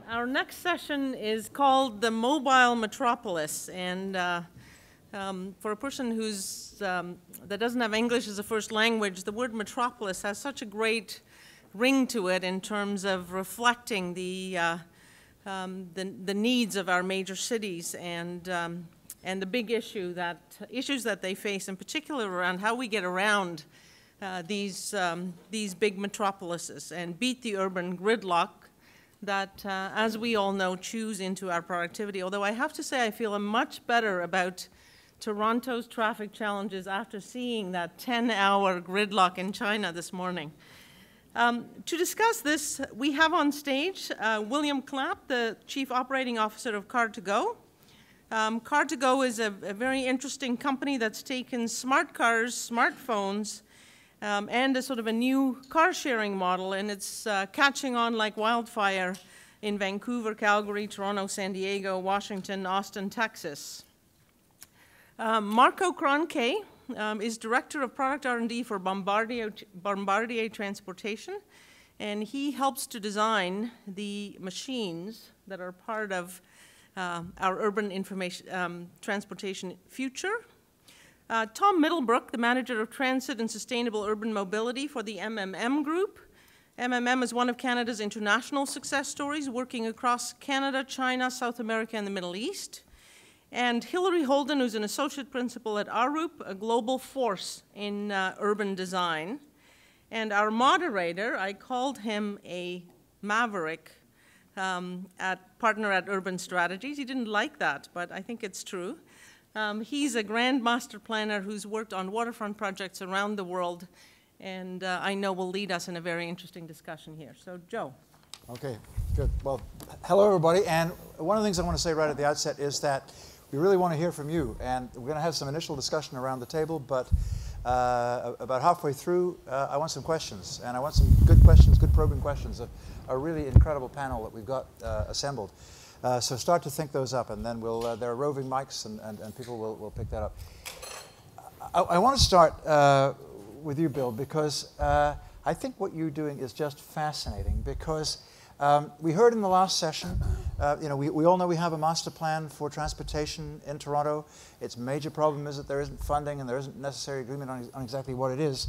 Our next session is called the Mobile Metropolis, and for a person who's that doesn't have English as a first language, the word metropolis has such a great ring to it in terms of reflecting the needs of our major cities and the big issues that they face, in particular around how we get around these big metropolises and beat the urban gridlock that, as we all know, chews into our productivity. Although I have to say I feel much better about Toronto's traffic challenges after seeing that 10-hour gridlock in China this morning. To discuss this, we have on stage William Knapp, the Chief Operating Officer of Car2Go. Car2Go is a very interesting company that's taken smart cars, smartphones, and a sort of a new car-sharing model, and it's catching on like wildfire in Vancouver, Calgary, Toronto, San Diego, Washington, Austin, Texas. Marko Kroenke is Director of Product R&D for Bombardier Transportation, and he helps to design the machines that are part of our urban transportation future. Tom Middlebrook, the Manager of Transit and Sustainable Urban Mobility for the MMM Group. MMM is one of Canada's international success stories, working across Canada, China, South America, and the Middle East. And Hilary Holden, who's an Associate Principal at Arup, a global force in urban design. And our moderator, I called him a maverick partner at Urban Strategies. He didn't like that, but I think it's true. He's a grand master planner who's worked on waterfront projects around the world, and I know will lead us in a very interesting discussion here. So, Joe. Okay, good. Well, hello, everybody. And one of the things I want to say right at the outset is that we really want to hear from you. And we're going to have some initial discussion around the table, but about halfway through, I want some questions. And I want some good questions, good probing questions, a really incredible panel that we've got assembled. So start to think those up, and then there are roving mics, and people will pick that up. I want to start with you, Bill, because I think what you're doing is just fascinating, because we heard in the last session, we all know we have a master plan for transportation in Toronto. Its major problem is that there isn't funding and there isn't necessary agreement on exactly what it is.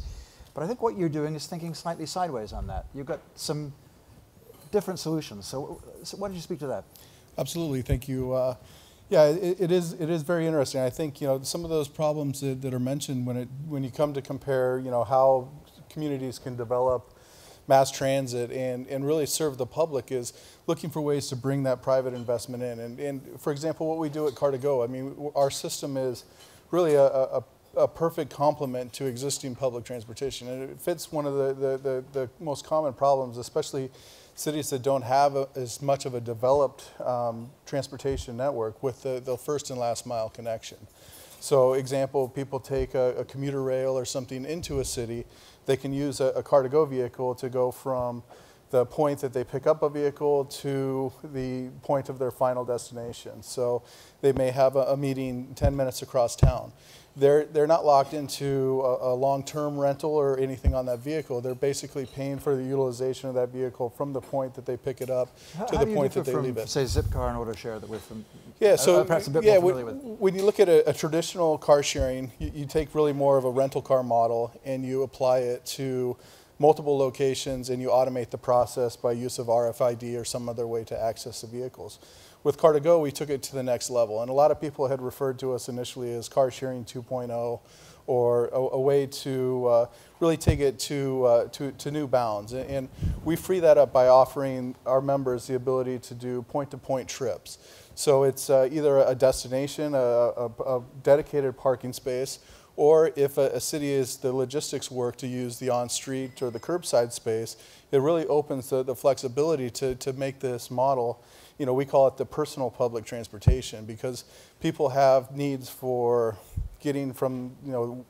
But I think what you're doing is thinking slightly sideways on that. You've got some different solutions. So why don't you speak to that? Absolutely, thank you. Yeah, it is very interesting. I think some of those problems that are mentioned when you come to compare how communities can develop mass transit and really serve the public is looking for ways to bring that private investment in. And for example, what we do at Car2Go, I mean, our system is really a perfect complement to existing public transportation, and it fits one of the most common problems, especially cities that don't have as much of a developed transportation network with the first and last mile connection. So example, people take a commuter rail or something into a city, they can use a Car2Go vehicle to go from the point that they pick up a vehicle to the point of their final destination. So they may have a meeting 10 minutes across town. They're not locked into a long-term rental or anything on that vehicle. They're basically paying for the utilization of that vehicle from the point that they pick it up to the point that they leave it. Say Zipcar and AutoShare that we're from. Yeah, so perhaps a bit more familiar with. When you look at a traditional car sharing, you take really more of a rental car model and you apply it to multiple locations and you automate the process by use of RFID or some other way to access the vehicles. With Car2Go, we took it to the next level, and a lot of people had referred to us initially as car sharing 2.0, or a way to really take it to new bounds. And we free that up by offering our members the ability to do point-to-point trips. So it's either a destination, a dedicated parking space, or if a city is the logistics work to use the on-street or the curbside space, it really opens the flexibility to make this model. We call it the personal public transportation, because people have needs for getting from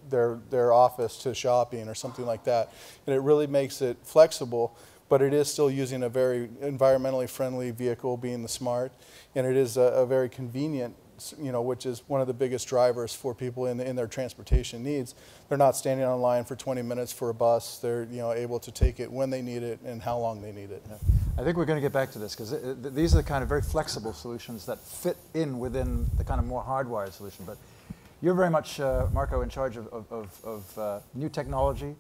their office to shopping or something like that, and it really makes it flexible, but it is still using a very environmentally friendly vehicle, being the Smart, and it is a very convenient you know, which is one of the biggest drivers for people in their transportation needs. They're not standing on line for 20 minutes for a bus. They're, you know, able to take it when they need it and how long they need it. I think we're going to get back to this because these are the kind of very flexible solutions that fit in within the kind of more hardwired solution. But you're very much, Marko, in charge of new technology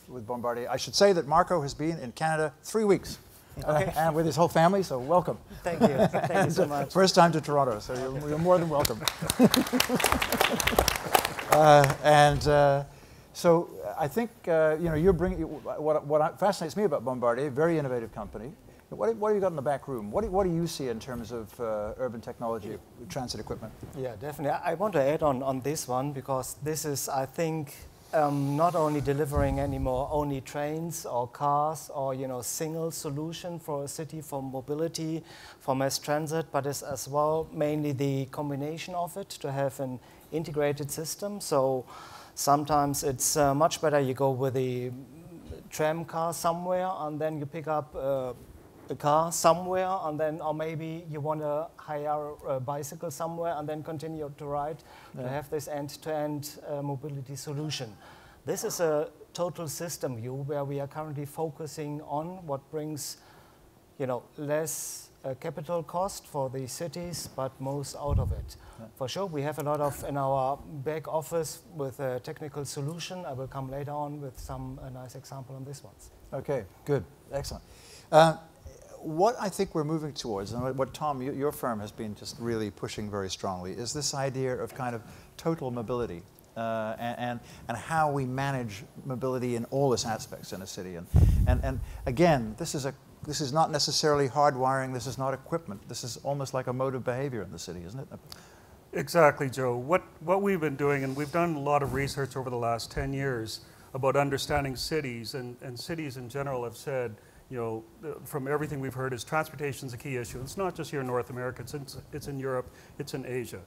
with Bombardier. I should say that Marko has been in Canada 3 weeks. Okay. And with his whole family, so welcome. Thank you. Thank you so much. First time to Toronto, so you're more than welcome. So I think you know, you're bringing what fascinates me about Bombardier, a very innovative company. What have you got in the back room? What do you see in terms of urban technology, transit equipment? Yeah, definitely. I want to add on this one because this is, I think, not only delivering anymore only trains or cars or, you know, single solution for a city for mobility, for mass transit, but it's as well mainly the combination of it to have an integrated system. So sometimes it's much better you go with a tram car somewhere and then you pick up a car somewhere, and then, or maybe you want to hire a bicycle somewhere and then continue to ride, to have this end-to-end mobility solution. This is a total system view where we are currently focusing on what brings, you know, less capital cost for the cities, but most out of it. Yeah. For sure, we have a lot of in our back office with a technical solution. I will come later on with some nice example on this ones. Okay, good, excellent. What I think we're moving towards, and what Tom, your firm has been just really pushing very strongly, is this idea of kind of total mobility and how we manage mobility in all its aspects in a city. And again, this is not necessarily hardwiring. This is not equipment. This is almost like a mode of behavior in the city, isn't it? Exactly, Joe. What we've been doing, and we've done a lot of research over the last 10 years about understanding cities, and cities in general have said, you know, from everything we've heard, is transportation is a key issue. It's not just here in North America, it's in Europe, it's in Asia.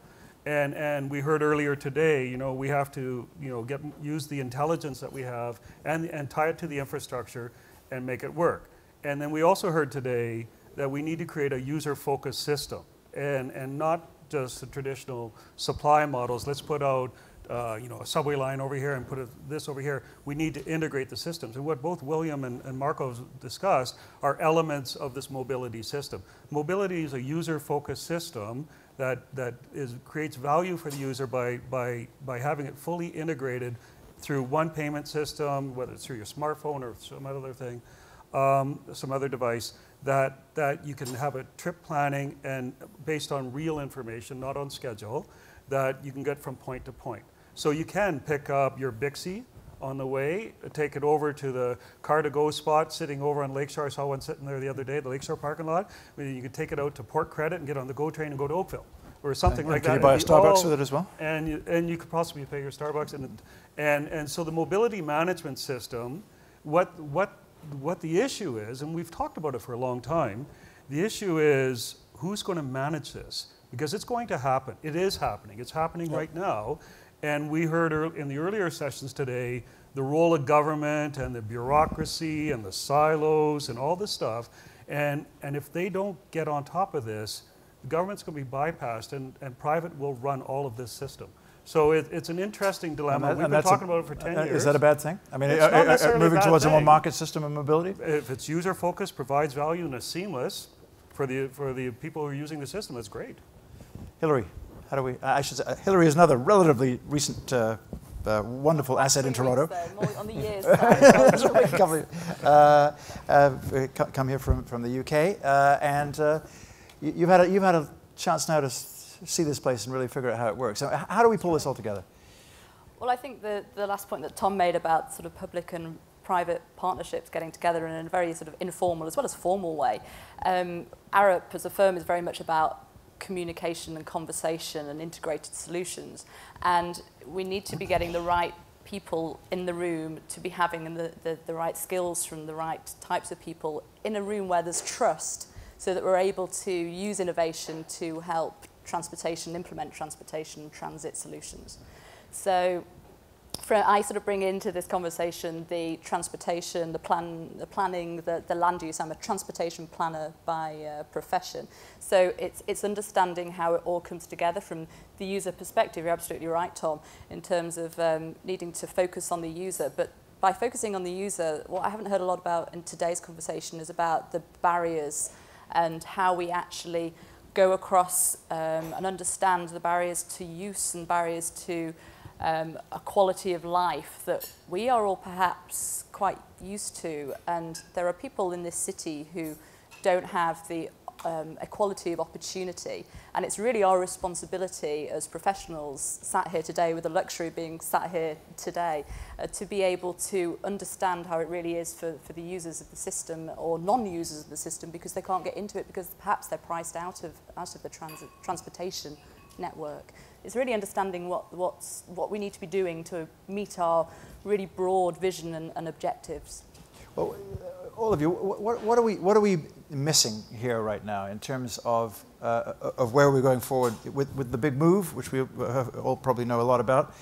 And we heard earlier today, you know, we have to, you know, use the intelligence that we have and tie it to the infrastructure and make it work. And then we also heard today that we need to create a user-focused system and not just the traditional supply models. Let's put out you know, a subway line over here and put this over here. We need to integrate the systems. And what both William and Marko discussed are elements of this mobility system. Mobility is a user-focused system that creates value for the user by having it fully integrated through one payment system, whether it's through your smartphone or some other thing, some other device, that you can have a trip planning and based on real information, not on schedule, that you can get from point to point. So you can pick up your Bixie on the way, take it over to the car-to-go spot sitting over on Lakeshore. I saw one sitting there the other day, the Lakeshore parking lot. You could take it out to Port Credit and get on the GO train and go to Oakville or something like that. Can you buy a Starbucks with it as well? And you could possibly pay your Starbucks. And so the mobility management system, what the issue is, and we've talked about it for a long time, the issue is who's going to manage this? Because it's going to happen. It is happening. It's happening right now. And we heard in the earlier sessions today the role of government and the bureaucracy and the silos and all this stuff. And if they don't get on top of this, the government's going to be bypassed and private will run all of this system. So it's an interesting dilemma. We've been talking about it for 10 years. Is that a bad thing? I mean, moving towards a more market system of mobility? If it's user-focused, provides value, and is seamless for the people who are using the system, that's great. Hillary, how do we, I should say, Hillary is another relatively recent wonderful asset in Toronto. More on the years side. Come here from the UK, and you've had a chance now to see this place and really figure out how it works. So how do we pull this all together? Well, I think the last point that Tom made about sort of public and private partnerships getting together in a very sort of informal as well as formal way. Arup as a firm is very much about communication and conversation and integrated solutions, and we need to be getting the right people in the room, to be having the right skills from the right types of people in a room where there's trust, so that we're able to use innovation to help transportation, implement transportation and transit solutions. So I sort of bring into this conversation the transportation, the planning, the land use. I'm a transportation planner by profession. So it's understanding how it all comes together from the user perspective. You're absolutely right, Tom, in terms of needing to focus on the user. But by focusing on the user, what I haven't heard a lot about in today's conversation is about the barriers and how we actually go across and understand the barriers to use and barriers to a quality of life that we are all perhaps quite used to. And there are people in this city who don't have the equality of opportunity. And it's really our responsibility as professionals sat here today, with the luxury of being sat here today, to be able to understand how it really is for the users of the system or non-users of the system, because they can't get into it because perhaps they're priced out of the transportation network. It's really understanding what we need to be doing to meet our really broad vision and objectives. Well, all of you, what are we missing here right now in terms of where we're going forward with the big move, which we all probably know a lot about?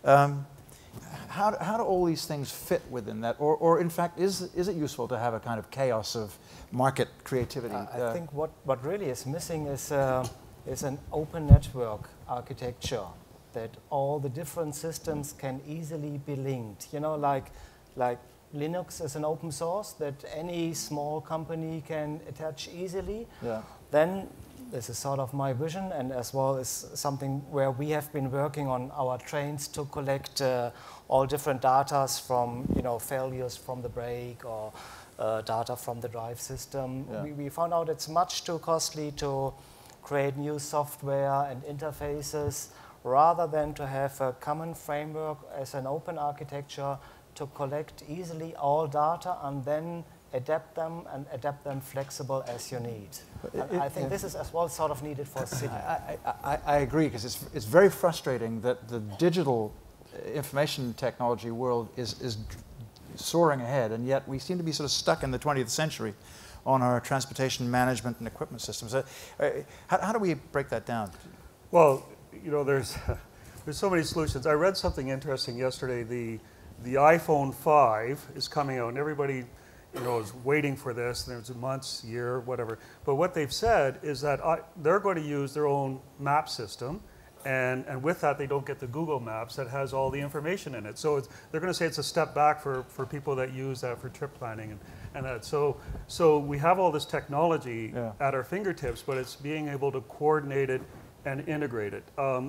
How do all these things fit within that, or in fact, is it useful to have a kind of chaos of market creativity? I think what really is missing is an open network architecture, that all the different systems can easily be linked. You know, like Linux is an open source that any small company can attach easily. Yeah. Then this is sort of my vision, and as well as something where we have been working on our trains to collect all different data from, you know, failures from the brake or data from the drive system. Yeah. We found out it's much too costly to create new software and interfaces, rather than to have a common framework as an open architecture to collect easily all data and then adapt them flexible as you need. I think this is as well sort of needed for a city. I agree, because it's very frustrating that the digital information technology world is soaring ahead, and yet we seem to be sort of stuck in the 20th century on our transportation management and equipment systems. How do we break that down? Well, you know, there's so many solutions. I read something interesting yesterday. The iPhone 5 is coming out, and everybody, you know, is waiting for this. There's months, year, whatever. But what they've said is that they're going to use their own map system, and with that, they don't get the Google Maps that has all the information in it. So they're going to say it's a step back for people that use that for trip planning and that. So we have all this technology at our fingertips, but it's being able to coordinate it and integrate it.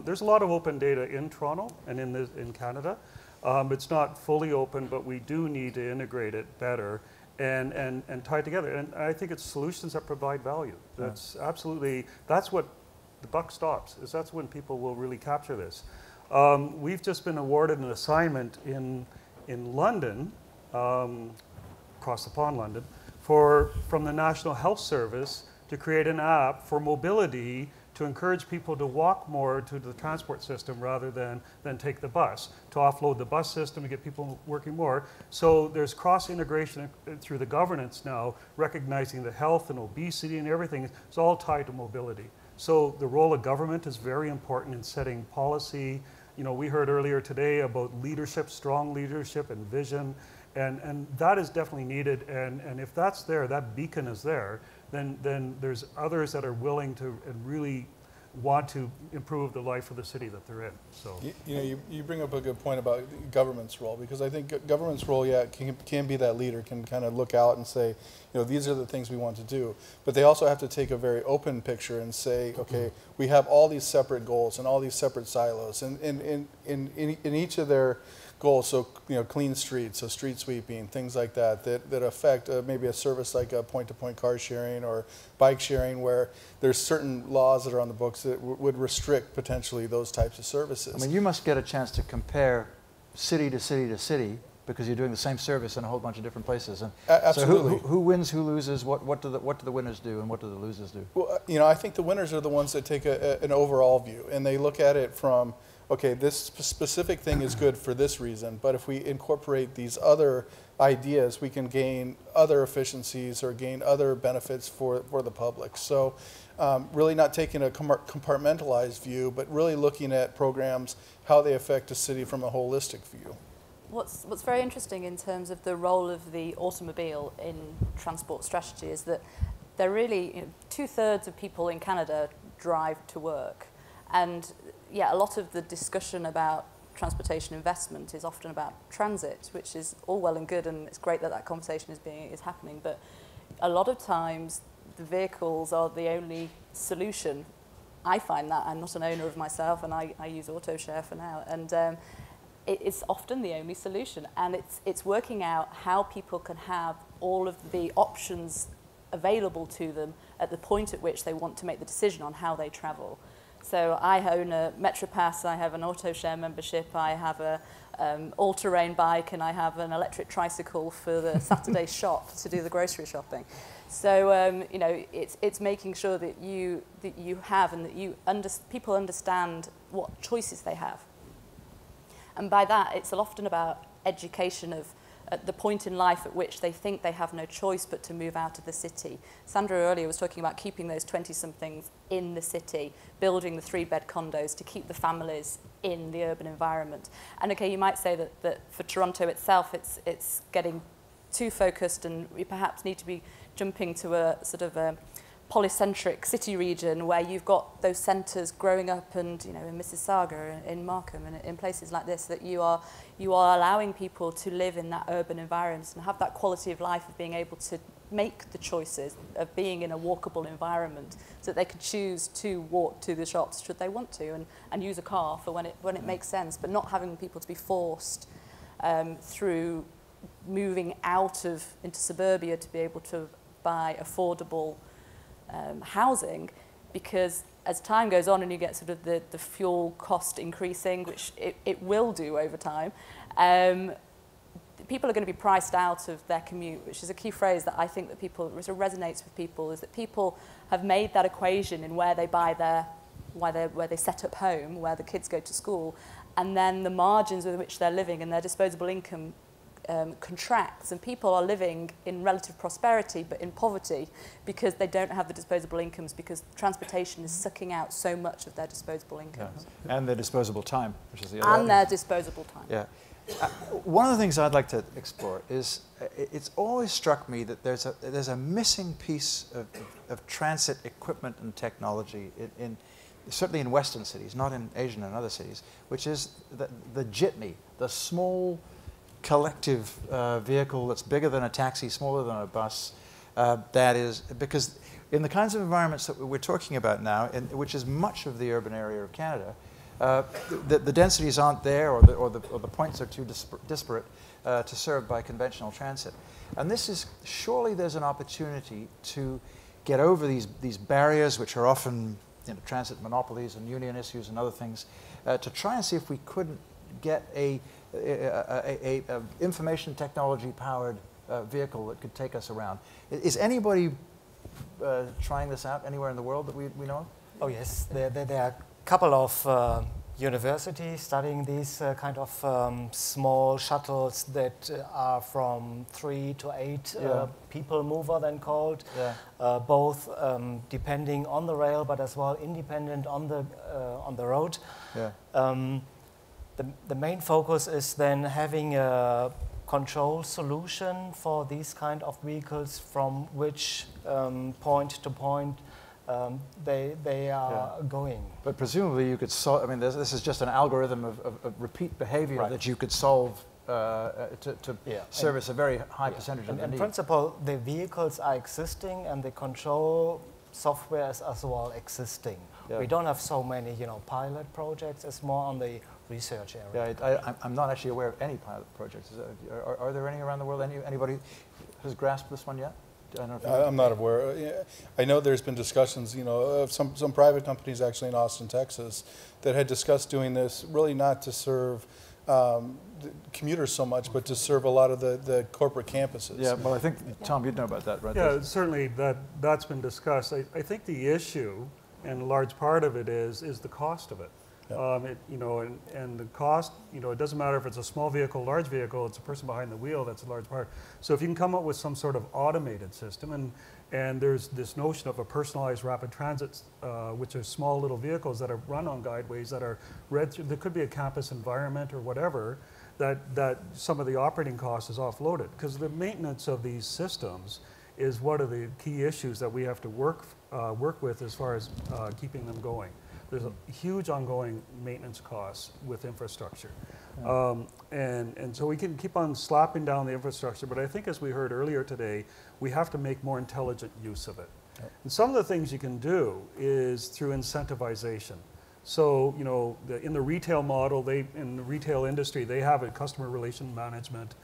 There's a lot of open data in Toronto and in Canada. It's not fully open, but we do need to integrate it better and tie it together. And I think it's solutions that provide value. That's absolutely, that's what the buck stops, is that's when people will really capture this. We've just been awarded an assignment in London, across the pond London, from the National Health Service to create an app for mobility to encourage people to walk more to the transport system rather than take the bus, to offload the bus system to get people working more. So there's cross-integration through the governance now, recognizing that health and obesity and everything is all tied to mobility. So the role of government is very important in setting policy. You know, we heard earlier today about leadership, strong leadership and vision, and that is definitely needed. And if that's there, that beacon is there, then there's others that are willing to and really want to improve the life of the city that they're in. So you know, you bring up a good point about government's role, because I think government's role, can be that leader, can kind of look out and say, you know, these are the things we want to do. But they also have to take a very open picture and say, okay, we have all these separate goals and all these separate silos, and in each of their goals, so, you know, clean streets, so street sweeping, things like that affect maybe a service like a point-to-point car sharing or bike sharing, where there's certain laws that are on the books that would restrict potentially those types of services. I mean, you must get a chance to compare city to city to city, because you're doing the same service in a whole bunch of different places. And absolutely. So who wins, who loses, what do the winners do, and what do the losers do? Well, you know, I think the winners are the ones that take an overall view, and they look at it from, okay, this specific thing is good for this reason, but if we incorporate these other ideas, we can gain other efficiencies or gain other benefits for the public. So really not taking a compartmentalized view, but really looking at programs, how they affect a city from a holistic view. What's very interesting in terms of the role of the automobile in transport strategy is that they're really, 2/3 of people in Canada drive to work. And yeah, a lot of the discussion about transportation investment is often about transit, which is all well and good, and it's great that that conversation is happening. But a lot of times, the vehicles are the only solution. I find that I'm not an owner of myself, and I use AutoShare for now, and it's often the only solution. And it's working out how people can have all of the options available to them at the point at which they want to make the decision on how they travel. So I own a MetroPass, I have an AutoShare membership, I have a all-terrain bike, and I have an electric tricycle for the Saturday shop to do the grocery shopping. So you know, it's making sure that you have and that people understand what choices they have. And by that, it's often about education of at the point in life at which they think they have no choice but to move out of the city. Sandra earlier was talking about keeping those 20-somethings in the city, building the 3-bed condos to keep the families in the urban environment. And okay, you might say that for Toronto itself, it's getting too focused, and we perhaps need to be jumping to a sort of a polycentric city region where you've got those centres growing up, and you know, in Mississauga, in Markham, and in places like this, that you are allowing people to live in that urban environment and have that quality of life of being able to make the choices of being in a walkable environment, so that they can choose to walk to the shops should they want to, and use a car for when it makes sense, but not having people to be forced through moving into suburbia to be able to buy affordable housing, because as time goes on and you get sort of the fuel cost increasing, which it will do over time, people are going to be priced out of their commute, which is a key phrase that I think that sort of resonates with people, is that people have made that equation in where they buy where they set up home, where the kids go to school, and then the margins with which they're living and their disposable income contracts, and people are living in relative prosperity but in poverty because they don't have the disposable incomes, because transportation is sucking out so much of their disposable incomes. Yeah. And their disposable time, which is the other. And their disposable time. Yeah. One of the things I'd like to explore is it's always struck me that there's a missing piece of transit equipment and technology certainly in Western cities, not in Asian and other cities, which is the jitney, the small collective vehicle that's bigger than a taxi, smaller than a bus. That is because in the kinds of environments that we're talking about now, which is much of the urban area of Canada, the densities aren't there, or the points are too disparate to serve by conventional transit. And this is, surely there's an opportunity to get over these barriers, which are often transit monopolies and union issues and other things, to try and see if we couldn't get a information technology powered vehicle that could take us around. Is anybody trying this out anywhere in the world that we know of? Oh yes, there are a couple of universities studying these kind of small shuttles that are from 3 to 8 people mover, then called, both depending on the rail but as well independent on the road. Yeah. The main focus is then having a control solution for these kind of vehicles, from which point to point they are going. But presumably you could solve, I mean, this is just an algorithm of repeat behavior that you could solve to service a very high percentage of the need. In principle, the vehicles are existing and the control software is as well existing. Yeah. We don't have so many, pilot projects. It's more on the research area. Yeah, I'm not actually aware of any pilot projects. Are there any around the world? Anybody has grasped this one yet? I'm not aware. I know there's been discussions, of some private companies actually in Austin, Texas, that had discussed doing this, really not to serve commuters so much, but to serve a lot of the corporate campuses. Yeah, well, I think, Tom, you'd know about that, right? Yeah, certainly that's been discussed. I think the issue, and a large part of it is the cost of it. You know, and the cost, you know, it doesn't matter if it's a small vehicle, large vehicle, it's a person behind the wheel that's a large part. So if you can come up with some sort of automated system, and there's this notion of a personalized rapid transit, which are small little vehicles that are run on guideways that are read through, there could be a campus environment or whatever, that some of the operating cost is offloaded. Because the maintenance of these systems is one of the key issues that we have to work with as far as keeping them going. There's a huge ongoing maintenance costs with infrastructure. Yeah. And so we can keep on slapping down the infrastructure, but I think as we heard earlier today, we have to make more intelligent use of it. Yep. And some of the things you can do is through incentivization. So, you know, in the retail model, in the retail industry, they have a customer relation management,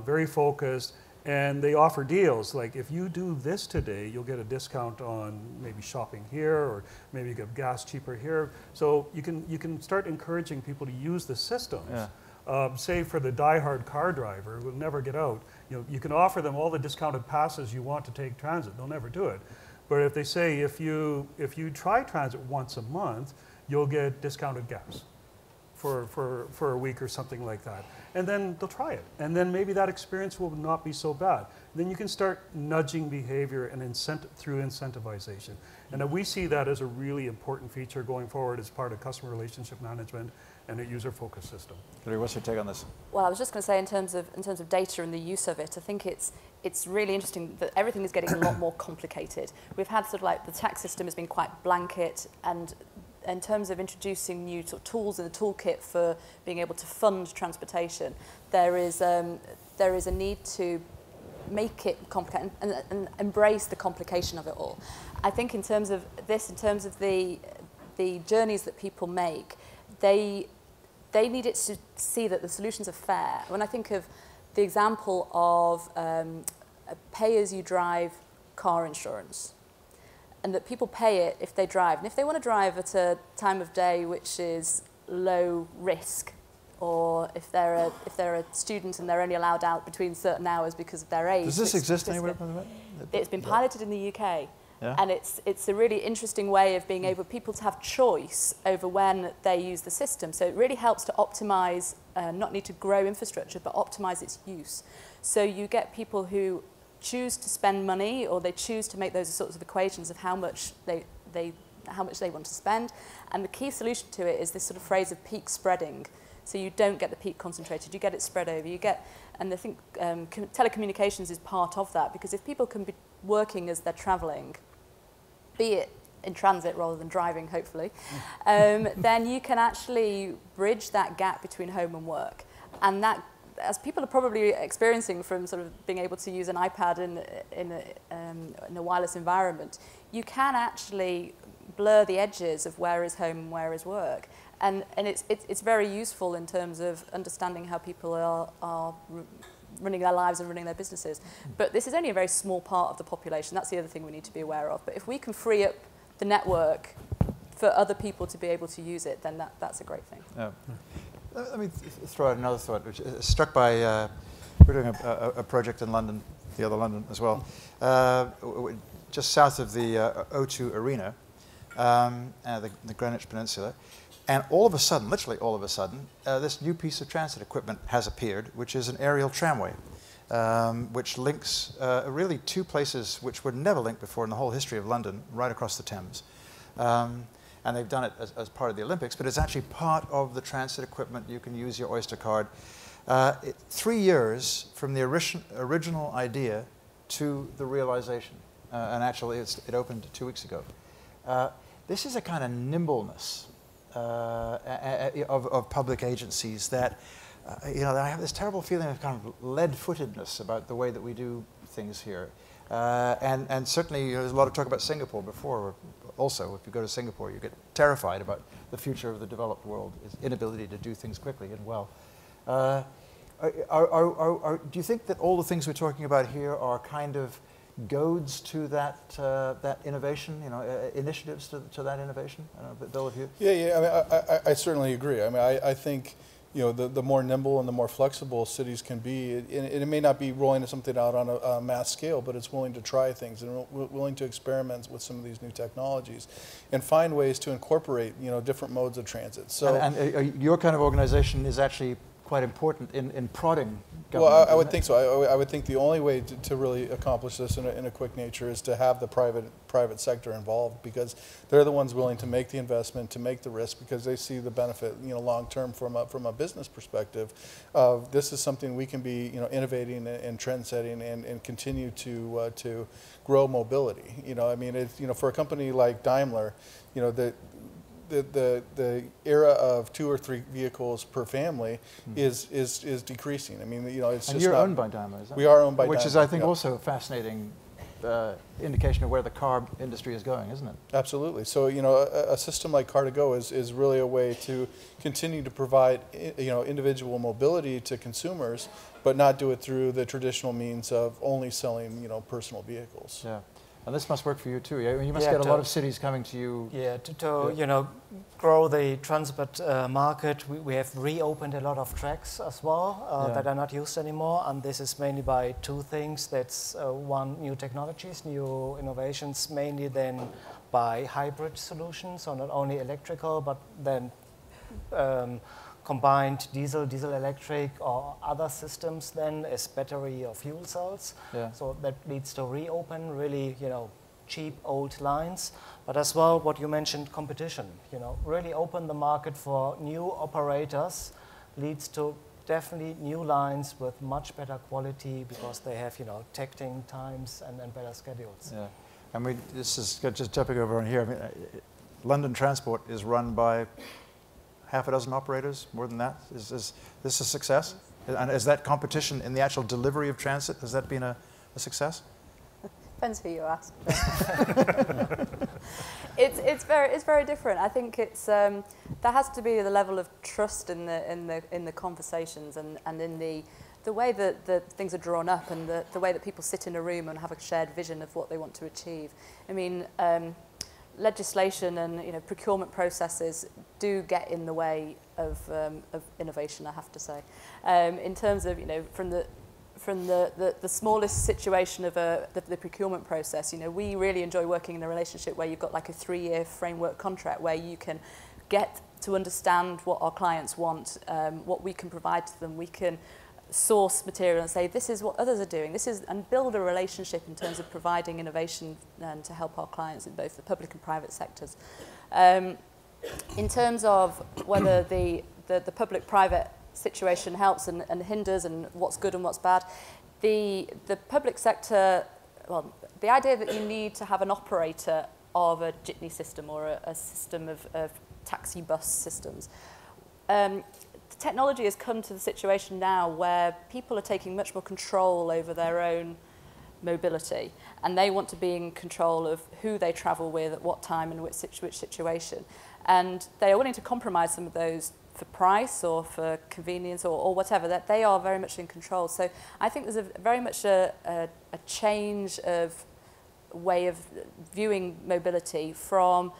very focused, and they offer deals like if you do this today, you'll get a discount on maybe shopping here, or maybe you get gas cheaper here. So you can start encouraging people to use the systems. Yeah. Say for the diehard car driver who will never get out, you know, you can offer them all the discounted passes you want to take transit. They'll never do it. But if they say if you try transit once a month, you'll get discounted gas for a week or something like that. And then they'll try it. And then maybe that experience will not be so bad. Then you can start nudging behavior and through incentivization. And we see that as a really important feature going forward as part of customer relationship management and a user-focused system. Gary, what's your take on this? Well, I was just going to say in terms of data and the use of it, I think it's really interesting that everything is getting a lot more complicated. We've had sort of like the tax system has been quite blanket, and in terms of introducing new sort of tools in the toolkit for being able to fund transportation, there is a need to make it complicated and embrace the complication of it all. I think in terms of this, in terms of the journeys that people make, they need it to see that the solutions are fair. When I think of the example of a pay-as-you-drive car insurance, and that people pay it if they drive. And if they want to drive at a time of day which is low risk, or if they're a student and they're only allowed out between certain hours because of their age. Does this exist anywhere? It's been piloted in the UK. Yeah. And it's a really interesting way of being able people to have choice over when they use the system. So it really helps to optimize, not need to grow infrastructure, but optimize its use. So you get people who choose to spend money, or they choose to make those sorts of equations of how much they want to spend. And the key solution to it is this sort of phrase of peak spreading. So you don't get the peak concentrated, you get it spread over. And I think telecommunications is part of that, because if people can be working as they're traveling, be it in transit rather than driving, hopefully, then you can actually bridge that gap between home and work. And that, as people are probably experiencing from sort of being able to use an iPad in a wireless environment, you can actually blur the edges of where is home and where is work. And it's very useful in terms of understanding how people are running their lives and running their businesses. But this is only a very small part of the population. That's the other thing we need to be aware of. But if we can free up the network for other people to be able to use it, then that's a great thing. Yeah. Let me throw out another thought, which is struck by, we're doing a project in London, the other London as well, just south of the O2 Arena, the Greenwich Peninsula. And all of a sudden, literally all of a sudden, this new piece of transit equipment has appeared, which is an aerial tramway, which links really two places which were never linked before in the whole history of London, right across the Thames. And they've done it as part of the Olympics, but it's actually part of the transit equipment. You can use your Oyster card. 3 years from the original idea to the realization. And actually, it opened 2 weeks ago. This is a kind of nimbleness of public agencies that, you know, I have this terrible feeling of kind of lead-footedness about the way that we do things here. And certainly, you know, there's a lot of talk about Singapore before. Also, if you go to Singapore, you get terrified about the future of the developed world, its inability to do things quickly and well. Do you think that all the things we're talking about here are kind of goads to that innovation, you know, initiatives to that innovation? I don't know, Bill, if you... Yeah, I mean, I certainly agree. I mean, I think, you know, the more nimble and the more flexible cities can be. It may not be rolling something out on a mass scale, but it's willing to try things and willing to experiment with some of these new technologies and find ways to incorporate, you know, different modes of transit. So, and your kind of organization is actually quite important in prodding government. Well, I would think so. I would think the only way to really accomplish this in a quick nature is to have the private sector involved, because they're the ones willing to make the investment, to make the risk, because they see the benefit, you know, long term from a business perspective. Of this is something we can be, you know, innovating and trend setting and continue to grow mobility. You know, I mean, it's, you know, for a company like Daimler, you know, the era of 2 or 3 vehicles per family is decreasing. I mean, you know, it's and just you're not, owned by Daimler, is that? We are owned by Which Daimler, is, I think, yeah. also a fascinating indication of where the car industry is going, isn't it? Absolutely. So, you know, a system like Car2Go is really a way to continue to provide, you know, individual mobility to consumers, but not do it through the traditional means of only selling, you know, personal vehicles. Yeah. And this must work for you too. You must Yeah, get a lot of cities coming to you. Yeah, you know, grow the transport market. We have reopened a lot of tracks as well that are not used anymore, and this is mainly by 2 things. That's one, new technologies, new innovations, mainly then by hybrid solutions, so not only electrical, but then combined diesel electric, or other systems then as battery or fuel cells. Yeah. So that leads to reopen really, you know, cheap old lines, but as well what you mentioned, competition, you know, really open the market for new operators, leads to definitely new lines with much better quality, because they have, you know, tacting times and better schedules. Yeah. And this is just jumping over on here. I mean, London Transport is run by half a dozen operators, more than that. Is this a success? And is that competition in the actual delivery of transit, has that been a success? Depends who you ask. It's very different. I think it's there has to be the level of trust in the conversations and in the way that the things are drawn up, and the way that people sit in a room and have a shared vision of what they want to achieve. I mean, legislation and, you know, procurement processes do get in the way of innovation, I have to say. In terms of, you know, from the smallest situation of the procurement process, you know, we really enjoy working in a relationship where you've got like a 3-year framework contract where you can get to understand what our clients want, what we can provide to them. We can source material and say, this is what others are doing, and build a relationship in terms of providing innovation and to help our clients in both the public and private sectors. In terms of whether the public-private situation helps and hinders, and what's good and what's bad, the public sector, well, the idea that you need to have an operator of a jitney system or a system of taxi bus systems, technology has come to the situation now where people are taking much more control over their own mobility, and they want to be in control of who they travel with, at what time, and which situation. And they are willing to compromise some of those for price or for convenience or whatever, that they are very much in control. So I think there's very much a change of way of viewing mobility from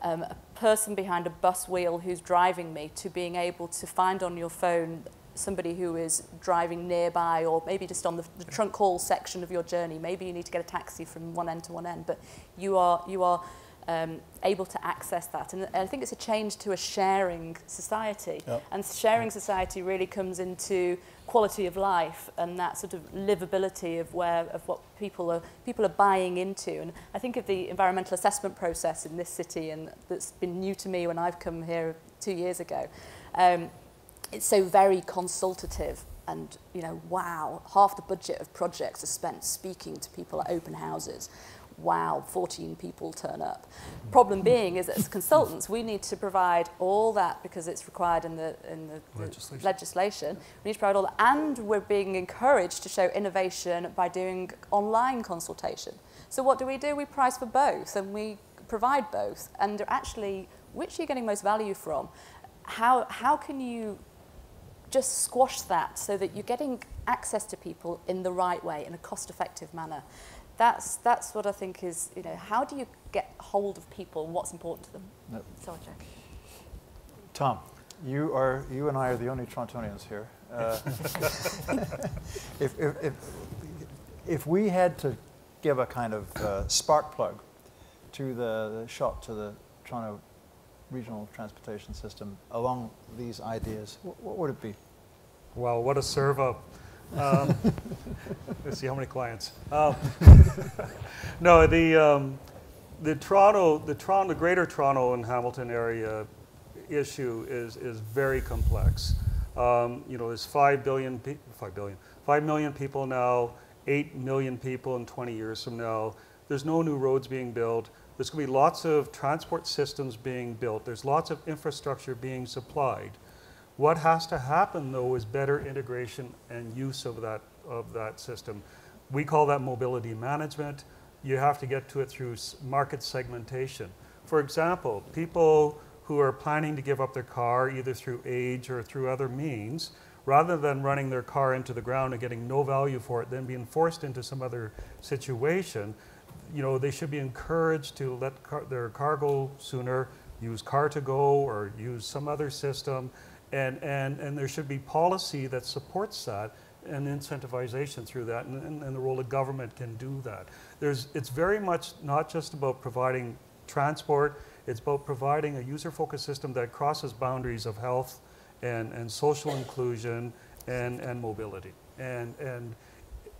a person behind a bus wheel who's driving me to being able to find on your phone somebody who is driving nearby, or maybe just on the trunk haul section of your journey. Maybe you need to get a taxi from one end to one end, but you are able to access that. And I think it's a change to a sharing society. Yep. And sharing society really comes into quality of life and that sort of livability of what people are buying into. And I think of the environmental assessment process in this city, and that's been new to me when I've come here 2 years ago. It's so very consultative, and, you know, wow, half the budget of projects are spent speaking to people at open houses. Wow, 14 people turn up. Problem being is that as consultants, we need to provide all that, because it's required in the legislation. We need to provide all that, and we're being encouraged to show innovation by doing online consultation. So what do? We price for both, and we provide both. And actually, which are you getting most value from? How can you just squash that so that you're getting access to people in the right way, in a cost-effective manner? That's what I think is, you know, how do you get hold of people and what's important to them? No. Sorry, Jack. Tom. You and I are the only Torontonians here. If we had to give a kind of spark plug to the shot to the Toronto regional transportation system along these ideas, what would it be? Well, what a serve up. Let's see how many clients. No, the Greater Toronto and Hamilton area issue is very complex. There's 5 million people now, 8 million people in 20 years from now. There's no new roads being built. There's going to be lots of transport systems being built. There's lots of infrastructure being supplied. What has to happen, though, is better integration and use of that system. We call that mobility management. You have to get to it through market segmentation. For example, people who are planning to give up their car either through age or through other means, rather than running their car into the ground and getting no value for it, then being forced into some other situation, they should be encouraged to let their car go sooner, use Car2Go or use some other system, and there should be policy that supports that and incentivization through that, and the role of government can do that. It's very much not just about providing transport, it's about providing a user-focused system that crosses boundaries of health and social inclusion and mobility.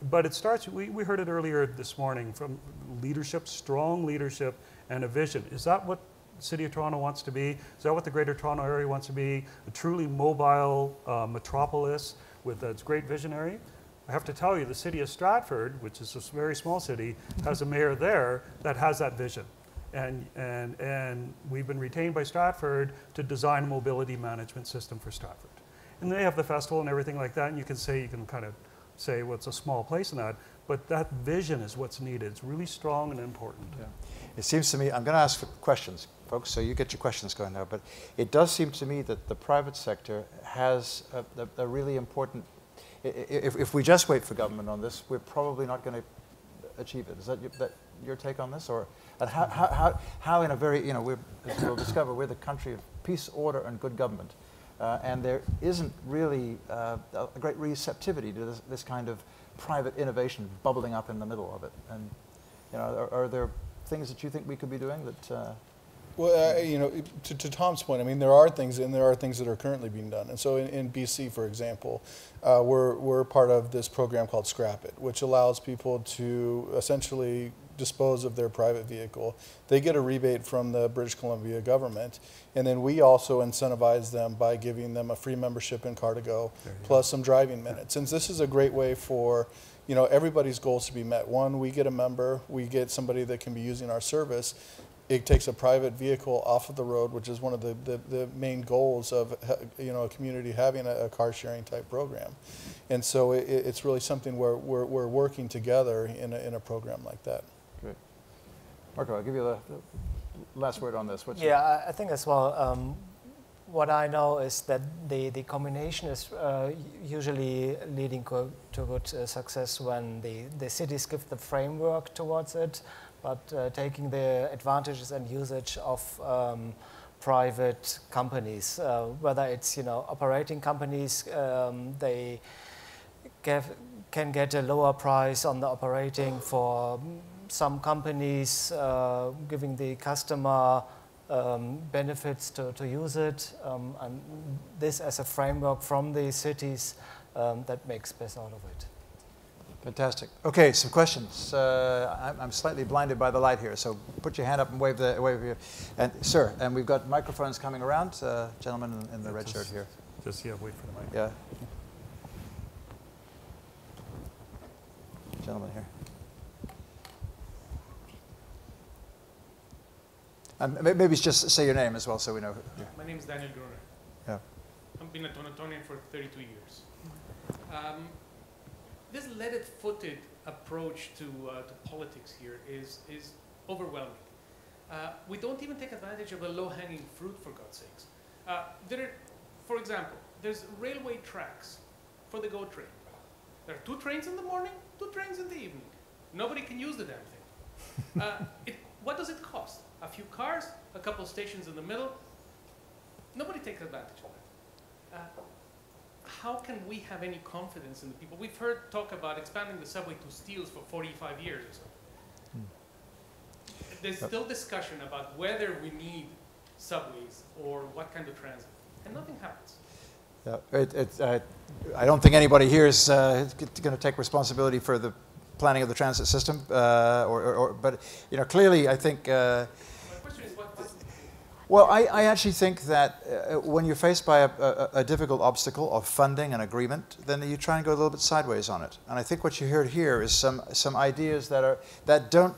But it starts, we heard it earlier this morning, from leadership, strong leadership, and a vision. Is that what the City of Toronto wants to be? Is that what the Greater Toronto Area wants to be? A truly mobile metropolis with its great visionary? I have to tell you, the City of Stratford, which is a very small city, has a mayor there that has that vision. And we've been retained by Stratford to design a mobility management system for Stratford. And they have the festival and everything like that, and you can kind of say, well, it's a small place in that, but that vision is what's needed. It's really strong and important. Yeah. It seems to me, I'm going to ask for questions, folks, so you get your questions going now, but it does seem to me that the private sector has a really important, if we just wait for government on this, we're probably not going to achieve it. Is that your take on this? Or and how in a very, as we'll discover, we're the country of peace, order, and good government. And there isn't really a great receptivity to this kind of private innovation bubbling up in the middle of it. And are there things that you think we could be doing that? Well, to Tom's point, I mean, there are things, and there are things that are currently being done. And so in BC, for example, we're part of this program called Scrap It, which allows people to essentially dispose of their private vehicle. They get a rebate from the British Columbia government, and then we also incentivize them by giving them a free membership in Car2Go, plus some driving minutes. And this is a great way for everybody's goals to be met. One, we get a member, we get somebody that can be using our service. It takes a private vehicle off of the road, which is one of the main goals of a community having a car sharing type program. And so it's really something where we're working together in a program like that. Great. Marko, I'll give you the last word on this. I think as well, what I know is that the combination is usually leading to good success when the cities give the framework towards it, but taking the advantages and usage of private companies, whether it's operating companies, they can get a lower price on the operating for some companies, giving the customer benefits to use it, and this as a framework from the cities that makes best out of it. Fantastic. Okay, some questions. I'm slightly blinded by the light here, so put your hand up and wave your, and sir. And we've got microphones coming around. Gentleman in the red shirt here. Just wait for the mic. Yeah. Gentleman here. Maybe just say your name as well, so we know. Yeah. My name is Daniel Gruner. Yeah. I've been a Torontonian for 32 years. This leaded-footed approach to politics here is overwhelming. We don't even take advantage of the low-hanging fruit, for God's sakes. For example, there's railway tracks for the GO train. There are 2 trains in the morning, 2 trains in the evening. Nobody can use the damn thing. What does it cost? A few cars, a couple of stations in the middle. Nobody takes advantage of that. how can we have any confidence in the people? We've heard talk about expanding the subway to Steeles for 45 years or so. There's still discussion about whether we need subways or what kind of transit, and nothing happens. I don't think anybody here is going to take responsibility for the planning of the transit system, but you know, clearly, I think. My question is, what? Well, I actually think that when you're faced by a difficult obstacle of funding and agreement, then you try and go a little bit sideways on it. And I think what you heard here is some ideas that don't.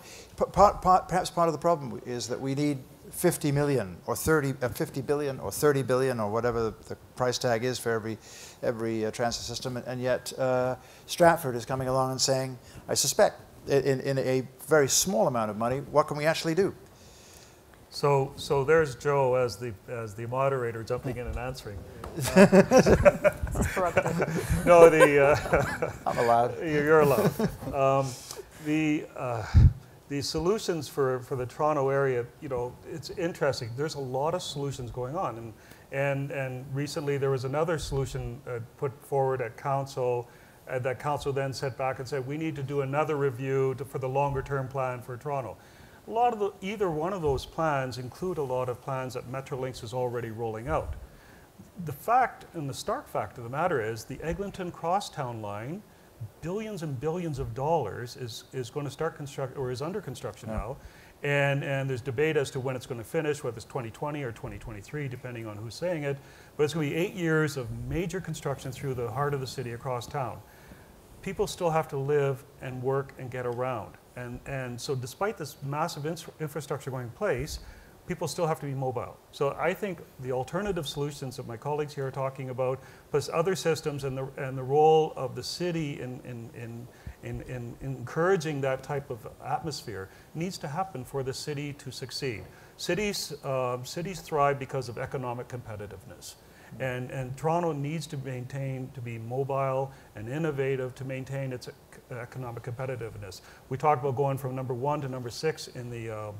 Perhaps part of the problem is that we need 50 million or 50 billion or 30 billion or whatever the price tag is for every transit system, and yet Stratford is coming along and saying, I suspect, in a very small amount of money, what can we actually do? So there's Joe as the moderator jumping in and answering. No, I'm allowed. You're allowed. The solutions for the Toronto area, you know, it's interesting. There's a lot of solutions going on, and recently there was another solution put forward at council, that council then set back and said we need to do another review for the longer term plan for Toronto. A lot of either one of those plans include a lot of plans that Metrolinx is already rolling out. The fact and the stark fact of the matter is the Eglinton Crosstown line, billions and billions of dollars, is going to start construct or is under construction now, and there's debate as to when it's going to finish, whether it's 2020 or 2023, depending on who's saying it. But it's going to be 8 years of major construction through the heart of the city across town. People still have to live and work and get around. And so despite this massive infrastructure going in place, people still have to be mobile. So I think the alternative solutions that my colleagues here are talking about, plus other systems and the role of the city in encouraging that type of atmosphere needs to happen for the city to succeed. Cities thrive because of economic competitiveness. And Toronto needs to be mobile and innovative to maintain its economic competitiveness. We talked about going from number 1 to number 6 in the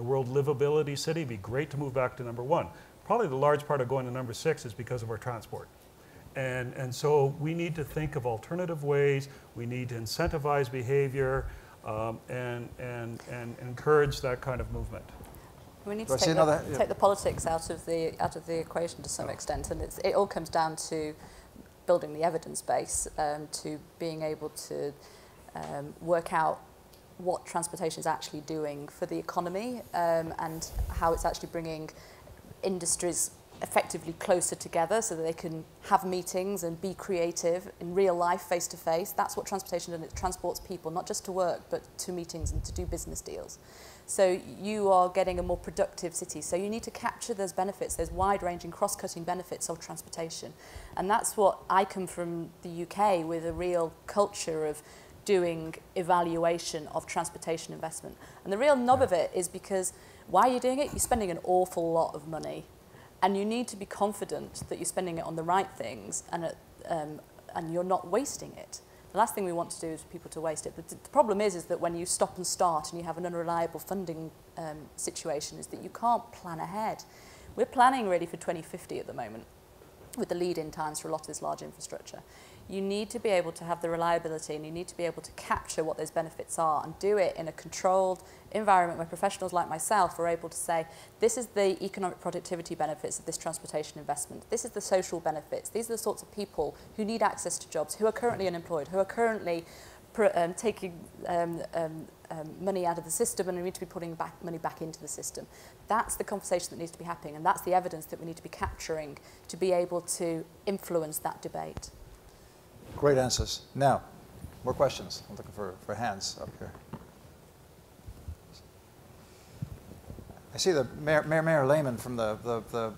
world livability city. It'd be great to move back to number 1. Probably the large part of going to number 6 is because of our transport. And so we need to think of alternative ways. We need to incentivize behavior and encourage that kind of movement. We need to take the politics out of the equation to some extent, and it all comes down to building the evidence base, to being able to work out what transportation is actually doing for the economy, and how it's actually bringing industries effectively closer together so that they can have meetings and be creative in real life, face to face. That's what transportation does. It transports people, not just to work, but to meetings and to do business deals. So you are getting a more productive city. So you need to capture those benefits, those wide-ranging, cross-cutting benefits of transportation. And that's what I come from the UK with, a real culture of doing evaluation of transportation investment. And the real nub of it is because why are you doing it? You're spending an awful lot of money. And you need to be confident that you're spending it on the right things and you're not wasting it. The last thing we want to do is for people to waste it. But the problem is that when you stop and start and you have an unreliable funding situation, is that you can't plan ahead. We're planning really for 2050 at the moment, with the lead-in times for a lot of this large infrastructure. You need to be able to have the reliability, and you need to be able to capture what those benefits are and do it in a controlled environment where professionals like myself are able to say, this is the economic productivity benefits of this transportation investment. This is the social benefits. These are the sorts of people who need access to jobs, who are currently unemployed, who are currently taking money out of the system, and we need to be putting money back into the system. That's the conversation that needs to be happening, and that's the evidence that we need to be capturing to be able to influence that debate. Great answers. Now, more questions. I'm looking for hands up here. I see the Mayor Lehman from the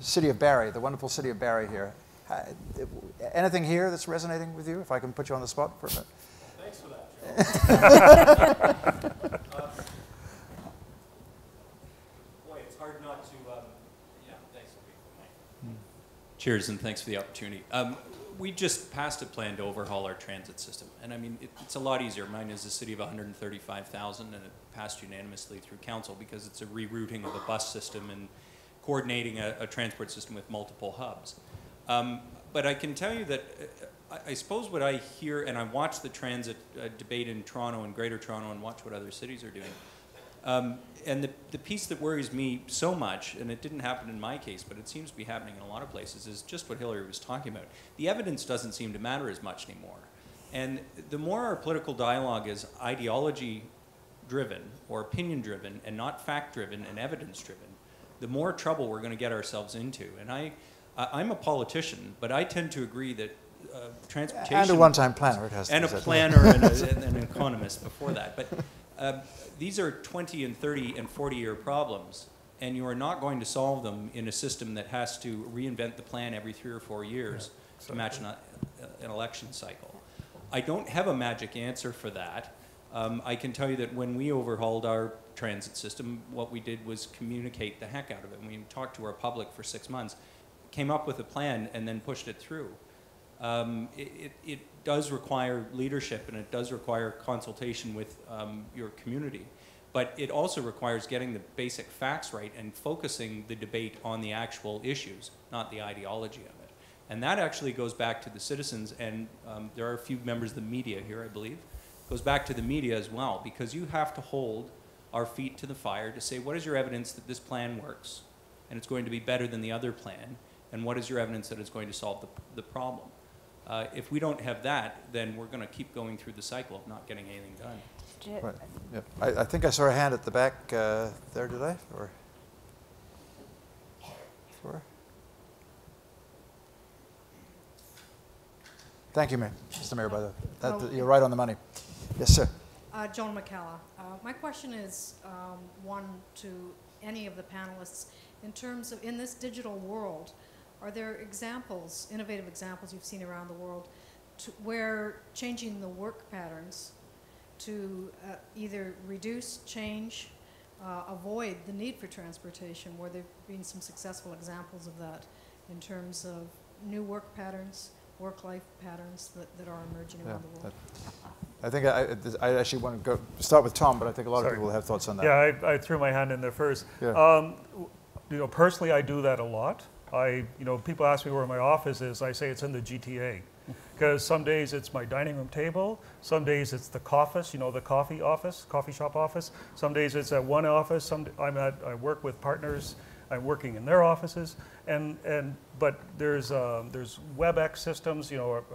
city of Barrie, the wonderful city of Barrie here. Anything here that's resonating with you, if I can put you on the spot for a minute? Thanks for that, Joe. Boy, it's hard not to, yeah, thanks. Cheers, and thanks for the opportunity. We just passed a plan to overhaul our transit system, and I mean, it's a lot easier. Mine is a city of 135,000, and it passed unanimously through council because it's a rerouting of a bus system and coordinating a transport system with multiple hubs. But I can tell you that I suppose what I hear, and I watch the transit debate in Toronto and Greater Toronto and watch what other cities are doing. And the piece that worries me so much, and it didn't happen in my case, but it seems to be happening in a lot of places, is just what Hillary was talking about. The evidence doesn't seem to matter as much anymore. And the more our political dialogue is ideology-driven or opinion-driven and not fact-driven and evidence-driven, the more trouble we're going to get ourselves into. And I'm a politician, but I tend to agree that transportation... And a one-time planner, it has to be and a said. planner and an economist before that. But these are 20 and 30 and 40-year problems, and you are not going to solve them in a system that has to reinvent the plan every 3 or 4 years to match an election cycle. I don't have a magic answer for that. I can tell you that when we overhauled our transit system, what we did was communicate the heck out of it. And we talked to our public for 6 months, came up with a plan, and then pushed it through. It does require leadership, and it does require consultation with your community. But it also requires getting the basic facts right and focusing the debate on the actual issues, not the ideology of it. And that actually goes back to the citizens, and there are a few members of the media here, I believe. It goes back to the media as well, because you have to hold our feet to the fire to say, what is your evidence that this plan works, and it's going to be better than the other plan, and what is your evidence that it's going to solve the problem? If we don't have that, then we're going to keep going through the cycle of not getting anything done. Right. Yep. I think I saw a hand at the back there, did I? Or sure. Thank you, Mr. Mayor. By the way, you're right on the money. Yes, sir. Joan McCalla. My question is one to any of the panelists. In terms of, in this digital world, are there examples, innovative examples you've seen around the world, where changing the work patterns to either reduce, change, avoid the need for transportation, where there have been some successful examples of that in terms of new work patterns, work-life patterns that are emerging around the world? I think I actually want to start with Tom, but I think a lot of people will have thoughts on that. Yeah, I threw my hand in there first. Yeah. Personally, I do that a lot. People ask me where my office is. I say it's in the GTA, because some days it's my dining room table. Some days it's the office, the coffee shop office. Some days it's at one office. I work with partners. I'm working in their offices, but there's WebEx systems.